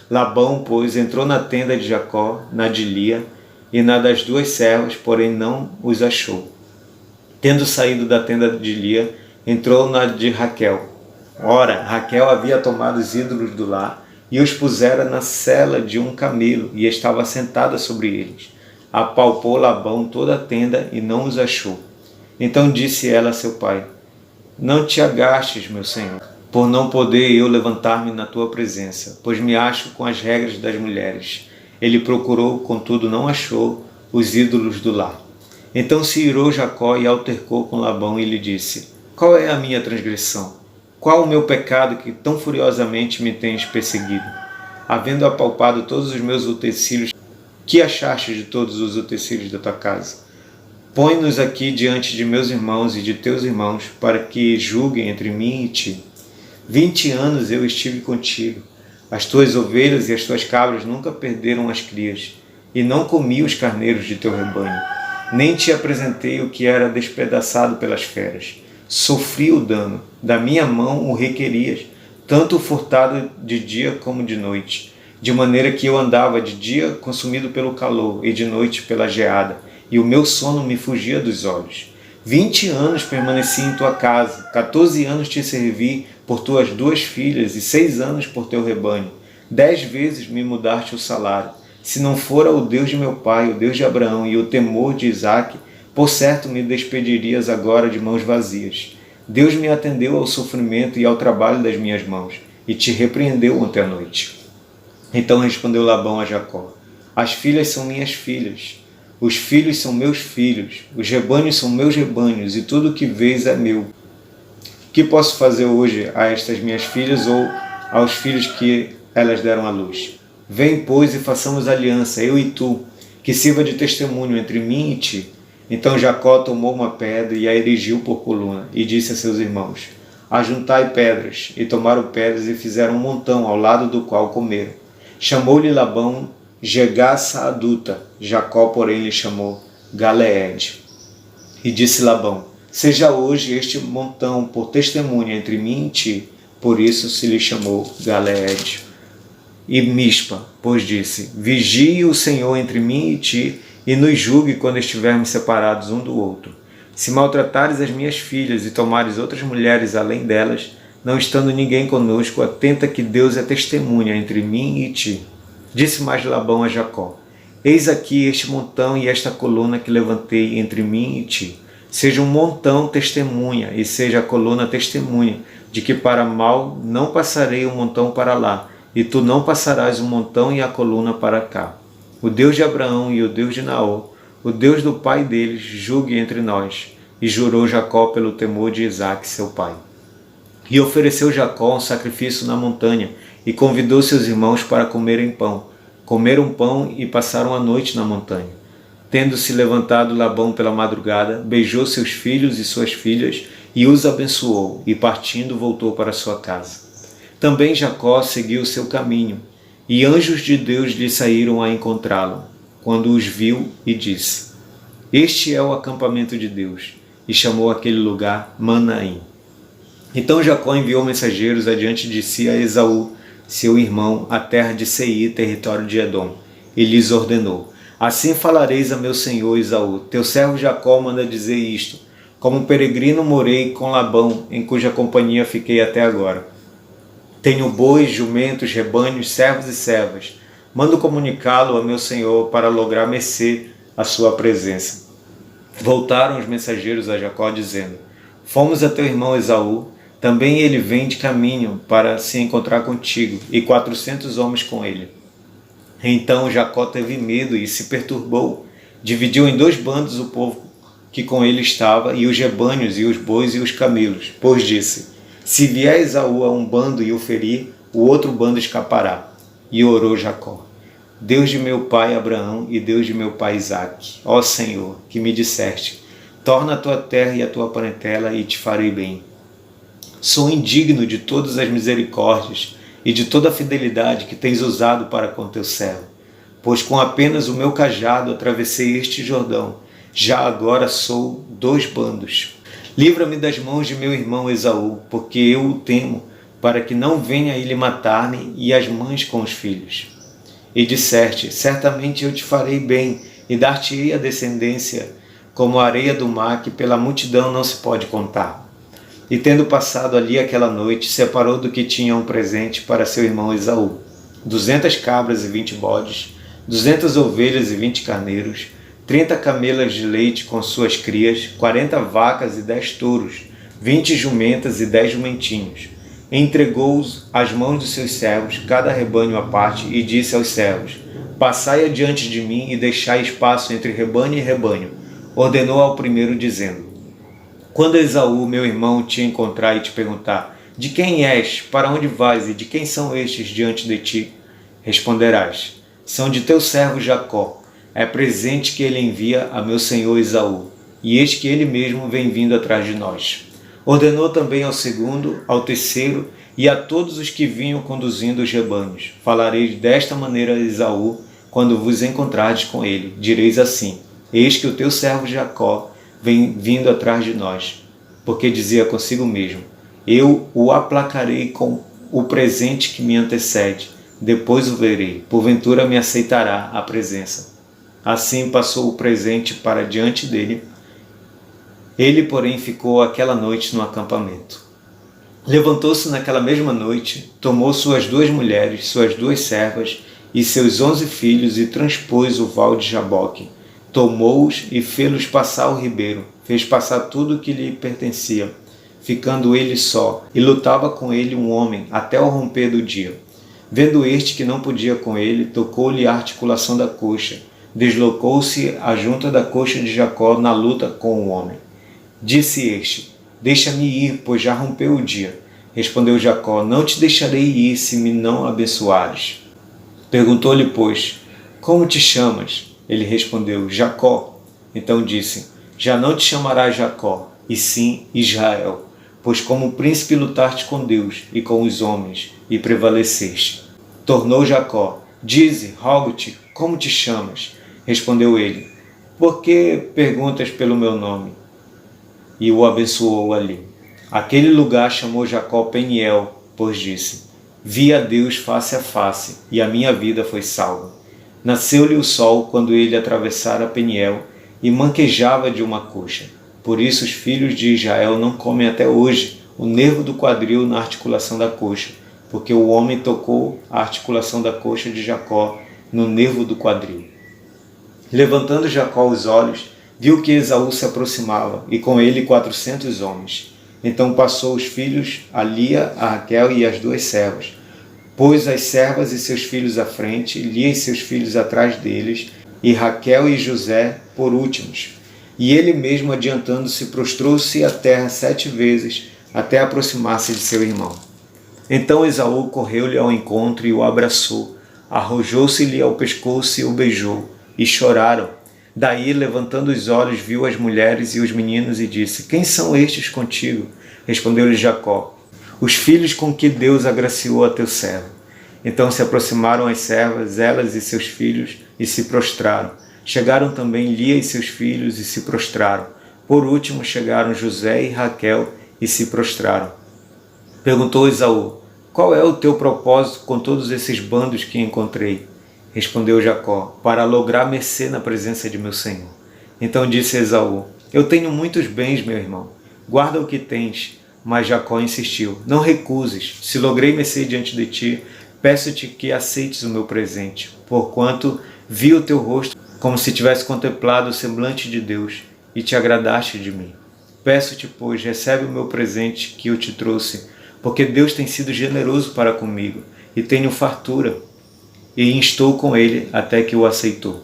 Labão, pois, entrou na tenda de Jacó, na de Lia, e na das 2 servas, porém não os achou. Tendo saído da tenda de Lia, entrou na de Raquel. Ora, Raquel havia tomado os ídolos do lar e os pusera na sela de um camelo, e estava sentada sobre eles. Apalpou Labão toda a tenda e não os achou. Então disse ela a seu pai: Não te agastes, meu senhor, por não poder eu levantar-me na tua presença, pois me acho com as regras das mulheres. Ele procurou, contudo não achou, os ídolos do lar. Então se irou Jacó e altercou com Labão e lhe disse: Qual é a minha transgressão? Qual o meu pecado que tão furiosamente me tens perseguido? Havendo apalpado todos os meus utensílios, que achaste de todos os utensílios da tua casa? Põe-nos aqui diante de meus irmãos e de teus irmãos, para que julguem entre mim e ti. 20 anos eu estive contigo. As tuas ovelhas e as tuas cabras nunca perderam as crias, e não comi os carneiros de teu rebanho. Nem te apresentei o que era despedaçado pelas feras. Sofri o dano, da minha mão o requerias, tanto o furtado de dia como de noite, de maneira que eu andava de dia consumido pelo calor e de noite pela geada, e o meu sono me fugia dos olhos. 20 anos permaneci em tua casa, 14 anos te servi por tuas 2 filhas e 6 anos por teu rebanho. 10 vezes me mudaste o salário. Se não fora o Deus de meu pai, o Deus de Abraão e o temor de Isaque, por certo me despedirias agora de mãos vazias. Deus me atendeu ao sofrimento e ao trabalho das minhas mãos, e te repreendeu ontem à noite. Então respondeu Labão a Jacó: As filhas são minhas filhas, os filhos são meus filhos, os rebanhos são meus rebanhos, e tudo o que vês é meu. Que posso fazer hoje a estas minhas filhas ou aos filhos que elas deram à luz? Vem, pois, e façamos aliança, eu e tu, que sirva de testemunho entre mim e ti. Então Jacó tomou uma pedra e a erigiu por coluna, e disse a seus irmãos: Ajuntai pedras. E tomaram pedras e fizeram um montão, ao lado do qual comeram. Chamou-lhe Labão Jegar-Saaduta. Jacó, porém, lhe chamou Galeede. E disse Labão: Seja hoje este montão por testemunha entre mim e ti. Por isso se lhe chamou Galeede. E Mispa, pois disse: Vigie o Senhor entre mim e ti, e nos julgue quando estivermos separados um do outro. Se maltratares as minhas filhas e tomares outras mulheres além delas, não estando ninguém conosco, atenta que Deus é testemunha entre mim e ti. Disse mais Labão a Jacó: Eis aqui este montão e esta coluna que levantei entre mim e ti. Seja um montão testemunha, e seja a coluna testemunha, de que para mal não passarei o montão para lá, e tu não passarás o montão e a coluna para cá. O Deus de Abraão e o Deus de Naor, o Deus do pai deles, julgue entre nós. E jurou Jacó pelo temor de Isaque, seu pai. E ofereceu Jacó um sacrifício na montanha, e convidou seus irmãos para comerem pão. Comeram pão e passaram a noite na montanha. Tendo-se levantado Labão pela madrugada, beijou seus filhos e suas filhas, e os abençoou, e partindo voltou para sua casa. Também Jacó seguiu o seu caminho, e anjos de Deus lhe saíram a encontrá-lo, quando os viu, e disse: Este é o acampamento de Deus, e chamou aquele lugar Manaim. Então Jacó enviou mensageiros adiante de si a Esaú, seu irmão, à terra de Seir, território de Edom, e lhes ordenou: Assim falareis a meu senhor Esaú: Teu servo Jacó manda dizer isto: Como peregrino morei com Labão, em cuja companhia fiquei até agora. Tenho bois, jumentos, rebanhos, servos e servas. Mando comunicá-lo a meu senhor para lograr mercê à sua presença. Voltaram os mensageiros a Jacó, dizendo: Fomos a teu irmão Esaú, também ele vem de caminho para se encontrar contigo, e 400 homens com ele. Então Jacó teve medo e se perturbou. Dividiu em 2 bandos o povo que com ele estava, e os rebanhos, e os bois, e os camelos. Pois disse: Se vier Esaú a um bando e o ferir, o outro bando escapará. E orou Jacó: Deus de meu pai Abraão e Deus de meu pai Isaque, ó Senhor, que me disseste: Torna a tua terra e a tua parentela, e te farei bem. Sou indigno de todas as misericórdias e de toda a fidelidade que tens usado para com teu servo, pois com apenas o meu cajado atravessei este Jordão. Já agora sou 2 bandos. Livra-me das mãos de meu irmão Esaú, porque eu o temo, para que não venha ele matar-me e as mães com os filhos. E disseste: Certamente eu te farei bem, e dar-te-ei a descendência, como a areia do mar, que pela multidão não se pode contar. E tendo passado ali aquela noite, separou do que tinha um presente para seu irmão Esaú: 200 cabras e 20 bodes, 200 ovelhas e 20 carneiros, 30 camelas de leite com suas crias, 40 vacas e 10 touros, 20 jumentas e 10 jumentinhos. Entregou-os às mãos dos seus servos, cada rebanho à parte, e disse aos servos: Passai adiante de mim e deixai espaço entre rebanho e rebanho. Ordenou ao primeiro, dizendo: Quando Esaú, meu irmão, te encontrar e te perguntar: De quem és, para onde vais e de quem são estes diante de ti? Responderás: São de teu servo Jacó. É presente que ele envia a meu senhor Esaú, e eis que ele mesmo vem vindo atrás de nós. Ordenou também ao segundo, ao terceiro e a todos os que vinham conduzindo os rebanhos: Falareis desta maneira a Esaú, quando vos encontrardes com ele. Direis assim: Eis que o teu servo Jacó vem vindo atrás de nós. Porque dizia consigo mesmo: Eu o aplacarei com o presente que me antecede, depois o verei, porventura me aceitará a presença. Assim passou o presente para diante dele. Ele, porém, ficou aquela noite no acampamento. Levantou-se naquela mesma noite, tomou suas 2 mulheres, suas 2 servas e seus 11 filhos, e transpôs o val de Jaboque. Tomou-os e fê-los passar o ribeiro, fez passar tudo o que lhe pertencia, ficando ele só, e lutava com ele um homem até o romper do dia. Vendo este que não podia com ele, tocou-lhe a articulação da coxa, deslocou-se a junta da coxa de Jacó na luta com o homem. Disse este: Deixa-me ir, pois já rompeu o dia. Respondeu Jacó: Não te deixarei ir, se me não abençoares. Perguntou-lhe, pois: Como te chamas? Ele respondeu: Jacó. Então disse: Já não te chamarás Jacó, e sim Israel, pois como príncipe lutaste com Deus e com os homens, e prevaleceste. Tornou Jacó: Dize, rogo-te, como te chamas? Respondeu ele: Por que perguntas pelo meu nome? E o abençoou ali. Aquele lugar chamou Jacó Peniel, pois disse: Vi a Deus face a face, e a minha vida foi salva. Nasceu-lhe o sol quando ele atravessara Peniel, e manquejava de uma coxa. Por isso os filhos de Israel não comem até hoje o nervo do quadril na articulação da coxa, porque o homem tocou a articulação da coxa de Jacó no nervo do quadril. Levantando Jacó os olhos, viu que Esaú se aproximava, e com ele 400 homens. Então passou os filhos a Lia, a Raquel e as 2 servas. Pôs as servas e seus filhos à frente, Lia e seus filhos atrás deles, e Raquel e José por últimos. E ele mesmo, adiantando-se, prostrou-se à terra 7 vezes, até aproximar-se de seu irmão. Então Esaú correu-lhe ao encontro e o abraçou, arrojou-se-lhe ao pescoço e o beijou, e choraram. Daí, levantando os olhos, viu as mulheres e os meninos e disse: Quem são estes contigo? Respondeu-lhe Jacó: Os filhos com que Deus agraciou a teu servo. Então se aproximaram as servas, elas e seus filhos, e se prostraram. Chegaram também Lia e seus filhos, e se prostraram. Por último chegaram José e Raquel, e se prostraram. Perguntou Esaú: Qual é o teu propósito com todos esses bandos que encontrei? Respondeu Jacó: Para lograr mercê na presença de meu senhor. Então disse Esaú: Eu tenho muitos bens, meu irmão. Guarda o que tens. Mas Jacó insistiu: Não recuses. Se logrei mercê diante de ti, peço-te que aceites o meu presente, porquanto vi o teu rosto como se tivesse contemplado o semblante de Deus, e te agradaste de mim. Peço-te, pois, recebe o meu presente que eu te trouxe, porque Deus tem sido generoso para comigo, e tenho fartura. E instou com ele até que o aceitou.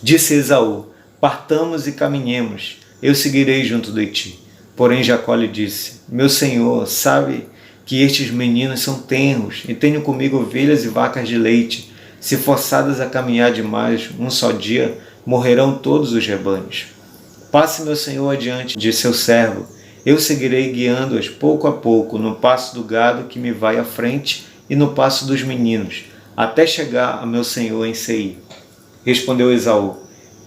Disse Esaú: Partamos e caminhemos, eu seguirei junto de ti. Porém Jacó lhe disse: Meu senhor, sabe que estes meninos são tenros, e tenho comigo ovelhas e vacas de leite. Se forçadas a caminhar demais um só dia, morrerão todos os rebanhos. Passe meu senhor adiante de seu servo, eu seguirei guiando-as pouco a pouco no passo do gado que me vai à frente e no passo dos meninos, até chegar a meu senhor em Seir. Respondeu Esaú: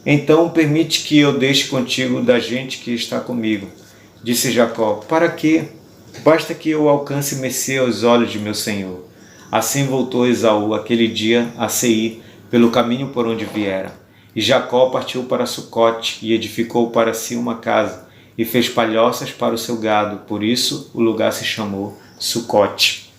Então permite que eu deixe contigo da gente que está comigo. Disse Jacó: Para quê? Basta que eu alcance mercê aos olhos de meu senhor. Assim voltou Esaú aquele dia a Seir, pelo caminho por onde viera. E Jacó partiu para Sucote e edificou para si uma casa, e fez palhoças para o seu gado, por isso o lugar se chamou Sucote.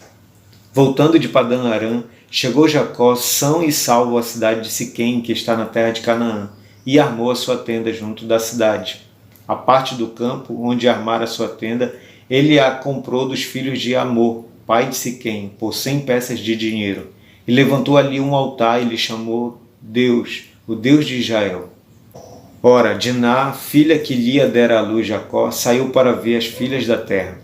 Voltando de Padã Arã, chegou Jacó são e salvo à cidade de Siquém, que está na terra de Canaã, e armou a sua tenda junto da cidade. A parte do campo onde armara a sua tenda, ele a comprou dos filhos de Amor, pai de Siquém, por 100 peças de dinheiro, e levantou ali um altar e lhe chamou Deus, o Deus de Israel. Ora, Diná, filha que Lia dera à luz Jacó, saiu para ver as filhas da terra.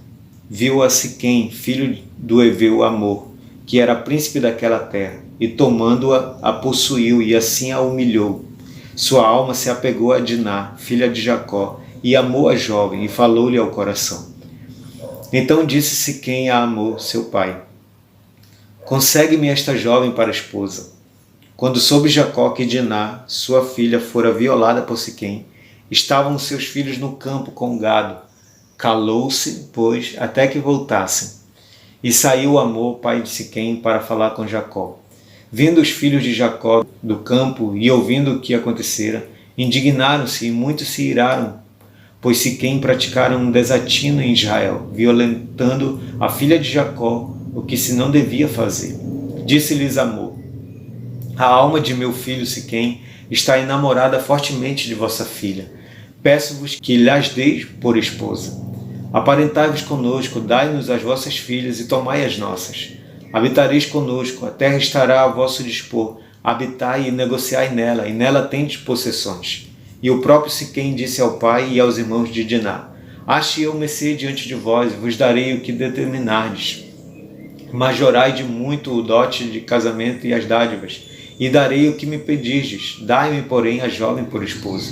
Viu a Siquém, filho do heveu Amor, que era príncipe daquela terra, e tomando-a, a possuiu e assim a humilhou. Sua alma se apegou a Diná, filha de Jacó, e amou a jovem, e falou-lhe ao coração. Então disse Siquém a Amor, seu pai: Consegue-me esta jovem para esposa. Quando soube Jacó que Diná, sua filha, fora violada por Siquém, estavam seus filhos no campo com gado. Calou-se, pois, até que voltassem. E saiu Amor, pai de Siquém, para falar com Jacó. Vindo os filhos de Jacó do campo e ouvindo o que acontecera, indignaram-se e muitos se iraram, pois Siquém praticaram um desatino em Israel, violentando a filha de Jacó, o que se não devia fazer. Disse-lhes Amor: A alma de meu filho Siquém está enamorada fortemente de vossa filha. Peço-vos que lhas deis por esposa. Aparentai-vos conosco, dai-nos as vossas filhas e tomai as nossas. Habitareis conosco, a terra estará a vosso dispor. Habitai e negociai nela, e nela tendes possessões. E o próprio Siquém disse ao pai e aos irmãos de Diná: Ache eu mercê diante de vós, e vos darei o que determinardes. Majorai de muito o dote de casamento e as dádivas, e darei o que me pedirdes. Dai-me, porém, a jovem por esposa.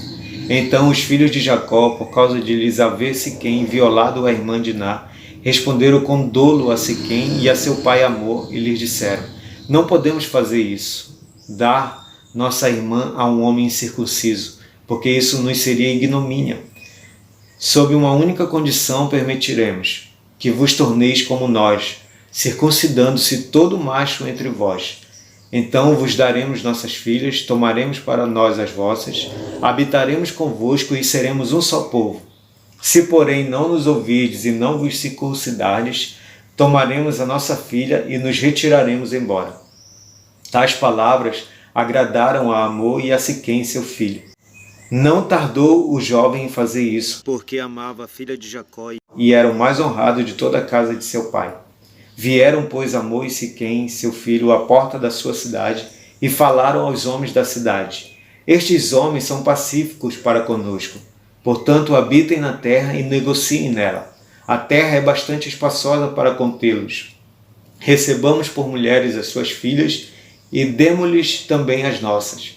Então os filhos de Jacó, por causa de lhes haver Siquém violado a irmã de Diná, responderam com dolo a Siquém e a seu pai Amor, e lhes disseram: não podemos fazer isso, dar nossa irmã a um homem incircunciso, porque isso nos seria ignomínia. Sob uma única condição permitiremos, que vos torneis como nós, circuncidando-se todo macho entre vós. Então vos daremos nossas filhas, tomaremos para nós as vossas, habitaremos convosco e seremos um só povo. Se, porém, não nos ouvirdes e não vos circuncidardes, tomaremos a nossa filha e nos retiraremos embora. Tais palavras agradaram a Amor e a Siquém, seu filho. Não tardou o jovem em fazer isso, porque amava a filha de Jacó e era o mais honrado de toda a casa de seu pai. Vieram, pois, Amor e Siquém, seu filho, à porta da sua cidade e falaram aos homens da cidade: estes homens são pacíficos para conosco. Portanto, habitem na terra e negociem nela. A terra é bastante espaçosa para contê-los. Recebamos por mulheres as suas filhas e demo-lhes também as nossas.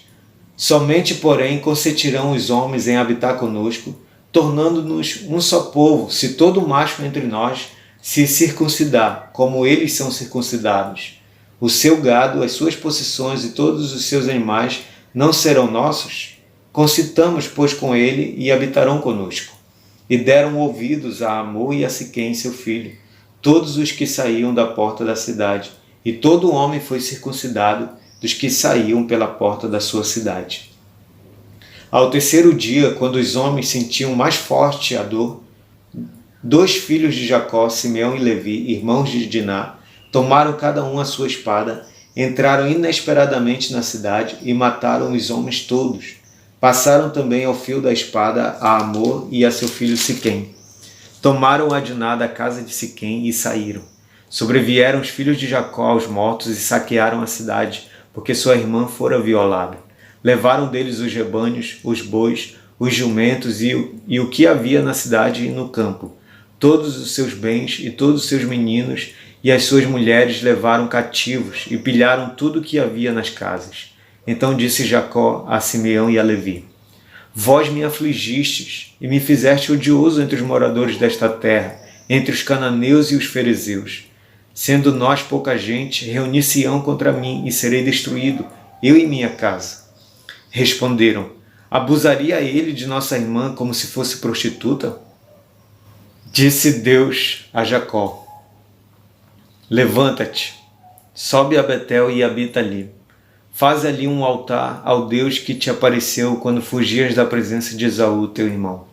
Somente, porém, consentirão os homens em habitar conosco, tornando-nos um só povo, se todo macho entre nós se circuncidar, como eles são circuncidados. O seu gado, as suas possessões e todos os seus animais não serão nossos? Concitamos, pois, com ele e habitarão conosco. E deram ouvidos a Amor e a Siquém, seu filho, todos os que saíam da porta da cidade, e todo homem foi circuncidado dos que saíam pela porta da sua cidade. Ao terceiro dia, quando os homens sentiam mais forte a dor, 2 filhos de Jacó, Simeão e Levi, irmãos de Diná, tomaram cada um a sua espada, entraram inesperadamente na cidade e mataram os homens todos. Passaram também ao fio da espada a Amor e a seu filho Siquém. Tomaram a Diná da casa de Siquém e saíram. Sobrevieram os filhos de Jacó aos mortos e saquearam a cidade, porque sua irmã fora violada. Levaram deles os rebanhos, os bois, os jumentos e o que havia na cidade e no campo. Todos os seus bens e todos os seus meninos e as suas mulheres levaram cativos e pilharam tudo o que havia nas casas. Então disse Jacó a Simeão e a Levi: vós me afligistes e me fizeste odioso entre os moradores desta terra, entre os cananeus e os ferezeus. Sendo nós pouca gente, reunir-se-ão contra mim e serei destruído, eu e minha casa. Responderam: abusaria ele de nossa irmã como se fosse prostituta? Disse Deus a Jacó: levanta-te, sobe a Betel e habita ali. Faz ali um altar ao Deus que te apareceu quando fugias da presença de Esaú, teu irmão.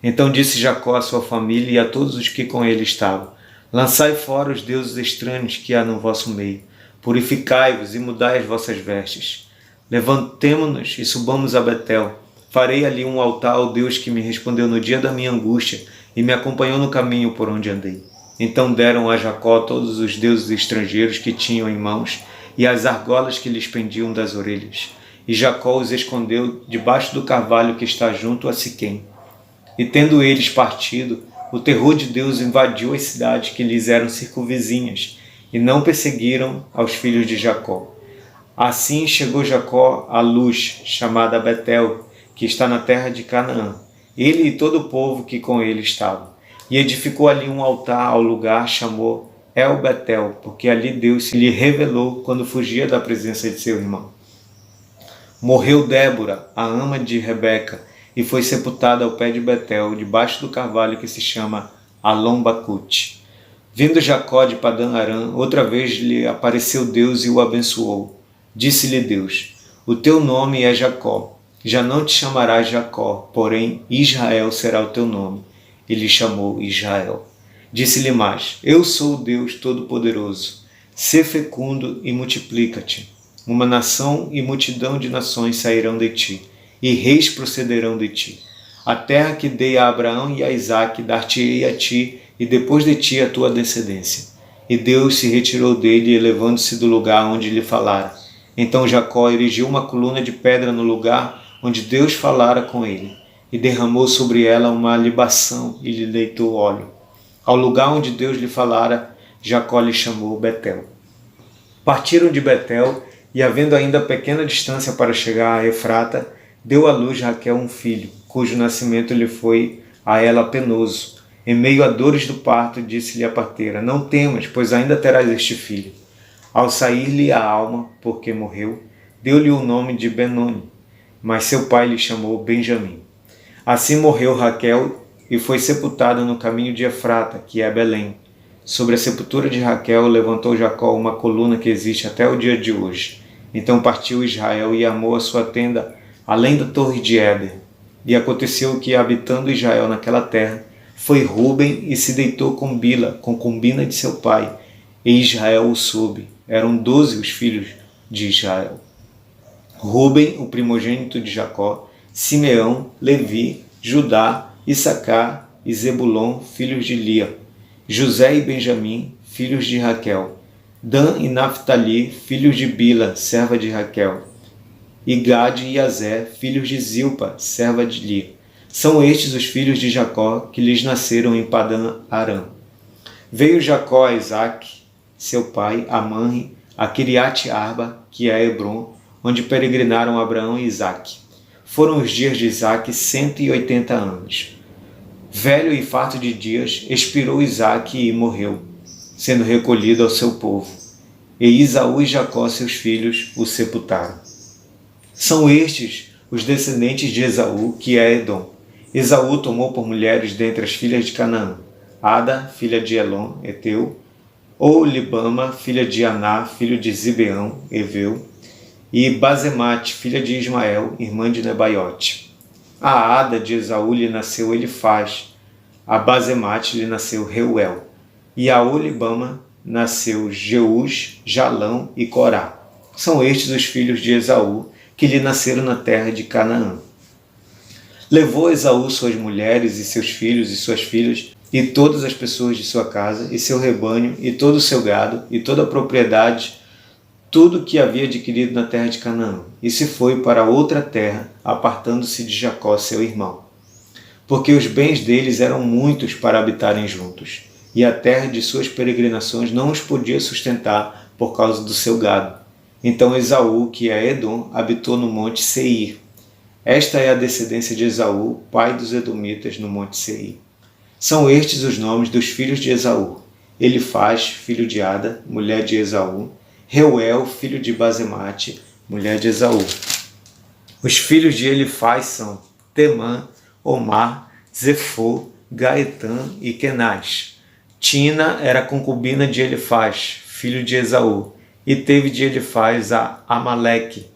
Então disse Jacó à sua família e a todos os que com ele estavam: lançai fora os deuses estranhos que há no vosso meio. Purificai-vos e mudai as vossas vestes. Levantemo-nos e subamos a Betel. Farei ali um altar ao Deus que me respondeu no dia da minha angústia e me acompanhou no caminho por onde andei. Então deram a Jacó todos os deuses estrangeiros que tinham em mãos e as argolas que lhes pendiam das orelhas. E Jacó os escondeu debaixo do carvalho que está junto a Siquém. E tendo eles partido, o terror de Deus invadiu as cidades que lhes eram circunvizinhas, e não perseguiram aos filhos de Jacó. Assim chegou Jacó à Luz, chamada Betel, que está na terra de Canaã, ele e todo o povo que com ele estava. E edificou ali um altar ao lugar, chamou El Betel, porque ali Deus se lhe revelou quando fugia da presença de seu irmão. Morreu Débora, a ama de Rebeca, e foi sepultada ao pé de Betel, debaixo do carvalho que se chama Alom-Bacute. Vindo Jacó de Padã-Arã, outra vez lhe apareceu Deus e o abençoou. Disse-lhe Deus: o teu nome é Jacó, já não te chamarás Jacó, porém Israel será o teu nome. E lhe chamou Israel. Disse-lhe mais: eu sou o Deus Todo-Poderoso, sê fecundo e multiplica-te. Uma nação e multidão de nações sairão de ti, e reis procederão de ti. A terra que dei a Abraão e a Isaque dar-te-ei a ti, e depois de ti a tua descendência. E Deus se retirou dele, elevando-se do lugar onde lhe falara. Então Jacó erigiu uma coluna de pedra no lugar onde Deus falara com ele, e derramou sobre ela uma libação e lhe deitou óleo. Ao lugar onde Deus lhe falara, Jacó lhe chamou Betel. Partiram de Betel E havendo ainda pequena distância para chegar a Efrata, deu à luz Raquel um filho, cujo nascimento lhe foi a ela penoso. Em meio a dores do parto, disse-lhe a parteira: não temas, pois ainda terás este filho. Ao sair-lhe a alma, porque morreu, deu-lhe o nome de Benoni, mas seu pai lhe chamou Benjamim. Assim morreu Raquel e foi sepultada no caminho de Efrata, que é Belém. Sobre a sepultura de Raquel levantou Jacó uma coluna que existe até o dia de hoje. Então partiu Israel e armou a sua tenda além da torre de Éder. E aconteceu que, habitando Israel naquela terra, foi Ruben e se deitou com Bila, concubina de seu pai, e Israel o soube. Eram 12 os filhos de Israel. Ruben, o primogênito de Jacó, Simeão, Levi, Judá, Issacar e Zebulon, filhos de Lia, José e Benjamim, filhos de Raquel, Dan e Naphtali, filhos de Bila, serva de Raquel, e Gade e Azé, filhos de Zilpa, serva de Lia. São estes os filhos de Jacó que lhes nasceram em Padã Arã. Veio Jacó a Isaque, seu pai, a Manre, a Kiriate Arba, que é Hebron, onde peregrinaram Abraão e Isaque. Foram os dias de Isaque 180 anos. Velho e farto de dias, expirou Isaque e morreu, sendo recolhido ao seu povo. E Isaú e Jacó, seus filhos, o sepultaram. São estes os descendentes de Esaú, que é Edom. Esaú tomou por mulheres dentre as filhas de Canaã: Ada, filha de Elon, Eteu, Oholibama, filha de Aná, filho de Zibeão, Eveu, e Basemate, filha de Ismael, irmã de Nebaiote. A Ada de Esaú lhe nasceu Elifaz, a Basemate lhe nasceu Reuel, e a Oholibama nasceu Jeús, Jalão e Corá. São estes os filhos de Esaú, que lhe nasceram na terra de Canaã. Levou Esaú suas mulheres e seus filhos e suas filhas, e todas as pessoas de sua casa, e seu rebanho, e todo o seu gado, e toda a propriedade, tudo que havia adquirido na terra de Canaã, e se foi para outra terra, apartando-se de Jacó, seu irmão. Porque os bens deles eram muitos para habitarem juntos, e a terra de suas peregrinações não os podia sustentar por causa do seu gado. Então Esaú, que é Edom, habitou no monte Seir. Esta é a descendência de Esaú, pai dos Edomitas, no monte Seir. São estes os nomes dos filhos de Esaú: Elifaz, filho de Ada, mulher de Esaú; Reuel, filho de Basemate, mulher de Esaú. Os filhos de Elifaz são Temã, Omar, Zefô, Gaetã e Kenaz. Tina era concubina de Elifaz, filho de Esaú, e teve de Elifaz a Amaleque.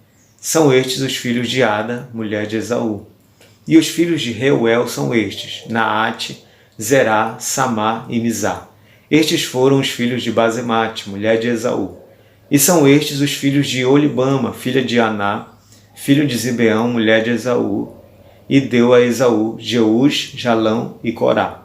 São estes os filhos de Ada, mulher de Esaú. E os filhos de Reuel são estes: Naate, Zerá, Samá e Mizá. Estes foram os filhos de Basemate, mulher de Esaú. E são estes os filhos de Oholibama, filha de Aná, filho de Zibeão, mulher de Esaú, e deu a Esaú Jeús, Jalão e Corá.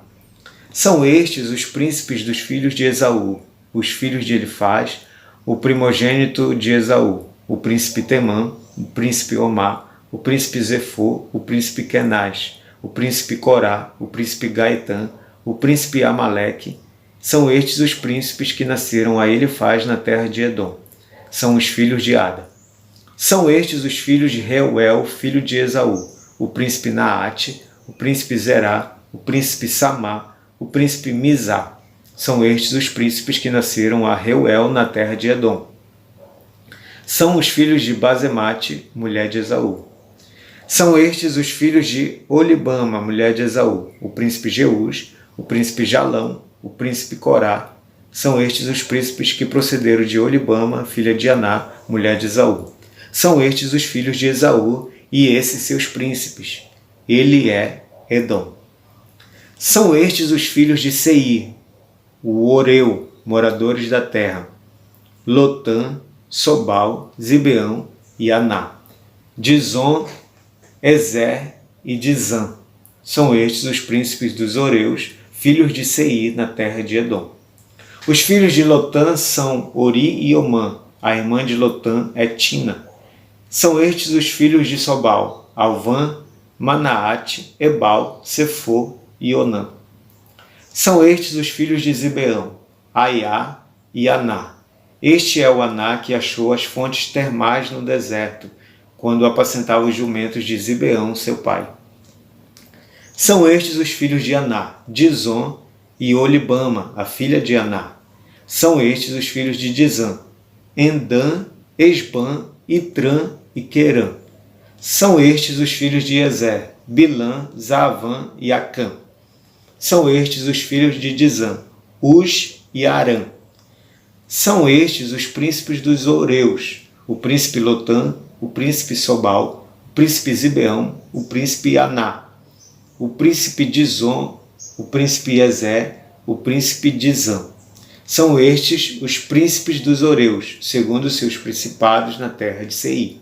São estes os príncipes dos filhos de Esaú: os filhos de Elifaz, o primogênito de Esaú, o príncipe Temã, o príncipe Omar, o príncipe Zefô, o príncipe Kenaz, o príncipe Corá, o príncipe Gaetã, o príncipe Amaleque. São estes os príncipes que nasceram a Elifaz na terra de Edom. São os filhos de Ada. São estes os filhos de Reuel, filho de Esaú: o príncipe Naate, o príncipe Zerá, o príncipe Samá, o príncipe Mizá. São estes os príncipes que nasceram a Reuel na terra de Edom. São os filhos de Basemate, mulher de Esaú. São estes os filhos de Oholibama, mulher de Esaú: o príncipe Jeús, o príncipe Jalão, o príncipe Corá. São estes os príncipes que procederam de Oholibama, filha de Aná, mulher de Esaú. São estes os filhos de Esaú, e esses seus príncipes. Ele é Edom. São estes os filhos de Seir, o Oreu, moradores da terra: Lotã, Sobal, Zibeão e Aná. Dizon, Ezer e Dizã. São estes os príncipes dos Oreus, filhos de Seir, na terra de Edom. Os filhos de Lotã são Ori e Omã. A irmã de Lotã é Tina. São estes os filhos de Sobal: Alvã, Manaate, Ebal, Sefô e Onã. São estes os filhos de Zibeão: Aiá e Aná. Este é o Aná que achou as fontes termais no deserto, quando apacentava os jumentos de Zibeão, seu pai. São estes os filhos de Aná, Dizon e Olibama, a filha de Aná. São estes os filhos de Dizã, Endã, Esbã, Itrã e Querã. São estes os filhos de Ezer, Bilã, Zaavã e Acã. São estes os filhos de Dizã, Uz e Arã. São estes os príncipes dos Oreus, o príncipe Lotã, o príncipe Sobal, o príncipe Zibeão, o príncipe Aná, o príncipe Dizon, o príncipe Ezer, o príncipe Dizã. São estes os príncipes dos Oreus, segundo seus principados na terra de Seir.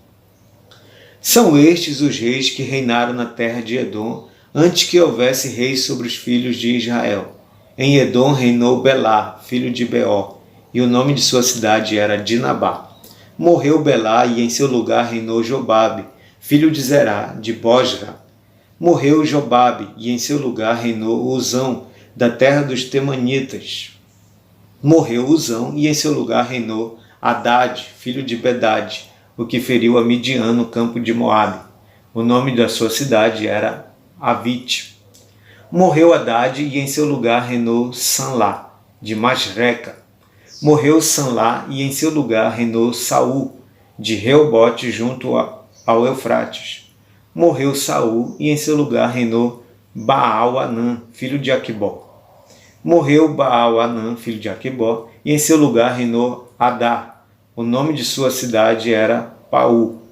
São estes os reis que reinaram na terra de Edom, antes que houvesse reis sobre os filhos de Israel. Em Edom reinou Belá, filho de Beor, e o nome de sua cidade era Dinabá. Morreu Belá, e em seu lugar reinou Jobabe, filho de Zerá, de Bosra. Morreu Jobabe, e em seu lugar reinou Uzão, da terra dos Temanitas. Morreu Uzão, e em seu lugar reinou Hadad, filho de Bedad, o que feriu a Midian no campo de Moabe. O nome da sua cidade era Avite. Morreu Hadad, e em seu lugar reinou Sanlá, de Masreca. Morreu Sanlá, e em seu lugar reinou Saul, de Reobote, junto ao Eufrates. Morreu Saul, e em seu lugar reinou Baal-Anã, filho de Aquibó. Morreu Baal-Anã, filho de Aquibó, e em seu lugar reinou Adá. O nome de sua cidade era Paú,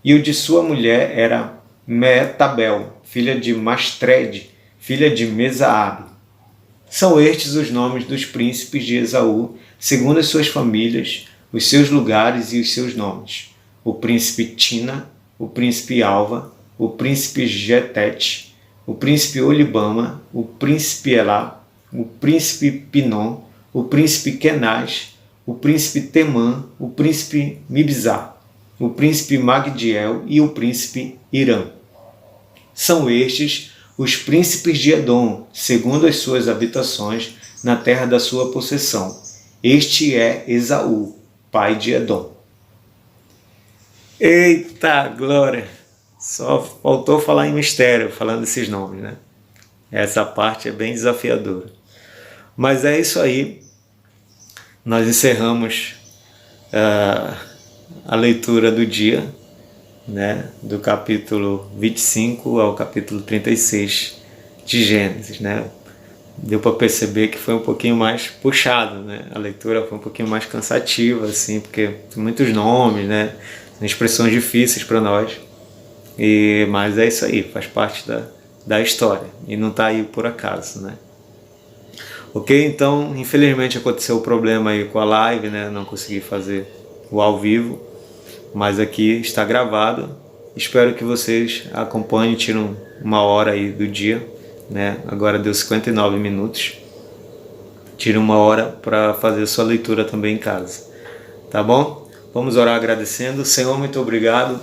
e o de sua mulher era Metabel, filha de Mastred, filha de Mesaabe. São estes os nomes dos príncipes de Esaú, segundo as suas famílias, os seus lugares e os seus nomes: o príncipe Tina, o príncipe Alva, o príncipe Getete, o príncipe Olibama, o príncipe Elá, o príncipe Pinom, o príncipe Kenaz, o príncipe Temã, o príncipe Mibzá, o príncipe Magdiel e o príncipe Irã. São estes os príncipes de Edom, segundo as suas habitações, na terra da sua possessão. Este é Esaú, pai de Edom. Eita glória! Só faltou falar em mistério, falando esses nomes, né? Essa parte é bem desafiadora. Mas é isso aí. Nós encerramos a leitura do dia, né? Do capítulo 25 ao capítulo 36 de Gênesis, né? Deu para perceber que foi um pouquinho mais puxado, né? A leitura foi um pouquinho mais cansativa, assim, porque tem muitos nomes, né? Expressões difíceis para nós. Mas é isso aí, faz parte da história e não está aí por acaso, né? Ok, então infelizmente aconteceu o problema aí com a live, né? Não consegui fazer o ao vivo, mas aqui está gravado. Espero que vocês acompanhem, tiram uma hora aí do dia, né? Agora deu 59 minutos. Tire uma hora para fazer a sua leitura também em casa, tá bom? Vamos orar agradecendo. Senhor, muito obrigado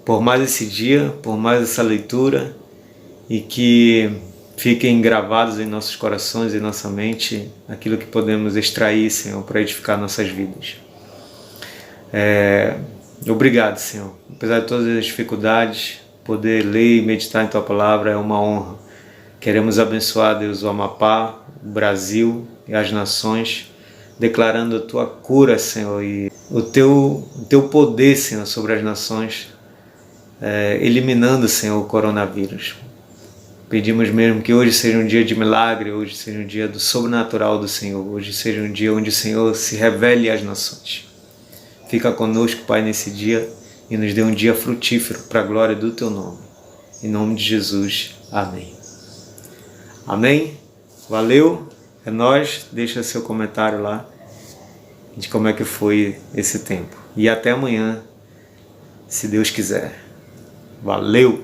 por mais esse dia, por mais essa leitura, e que fiquem gravados em nossos corações e nossa mente aquilo que podemos extrair, Senhor, para edificar nossas vidas. Obrigado, Senhor. Apesar de todas as dificuldades, poder ler e meditar em Tua Palavra é uma honra. Queremos abençoar, Deus, o Amapá, o Brasil e as nações, declarando a Tua cura, Senhor, e o Teu poder, Senhor, sobre as nações, eliminando, Senhor, o coronavírus. Pedimos mesmo que hoje seja um dia de milagre, hoje seja um dia do sobrenatural do Senhor, hoje seja um dia onde o Senhor se revele às nações. Fica conosco, Pai, nesse dia e nos dê um dia frutífero para a glória do Teu nome. Em nome de Jesus. Amém. Amém? Valeu? É nóis. Deixa seu comentário lá de como é que foi esse tempo. E até amanhã, se Deus quiser. Valeu!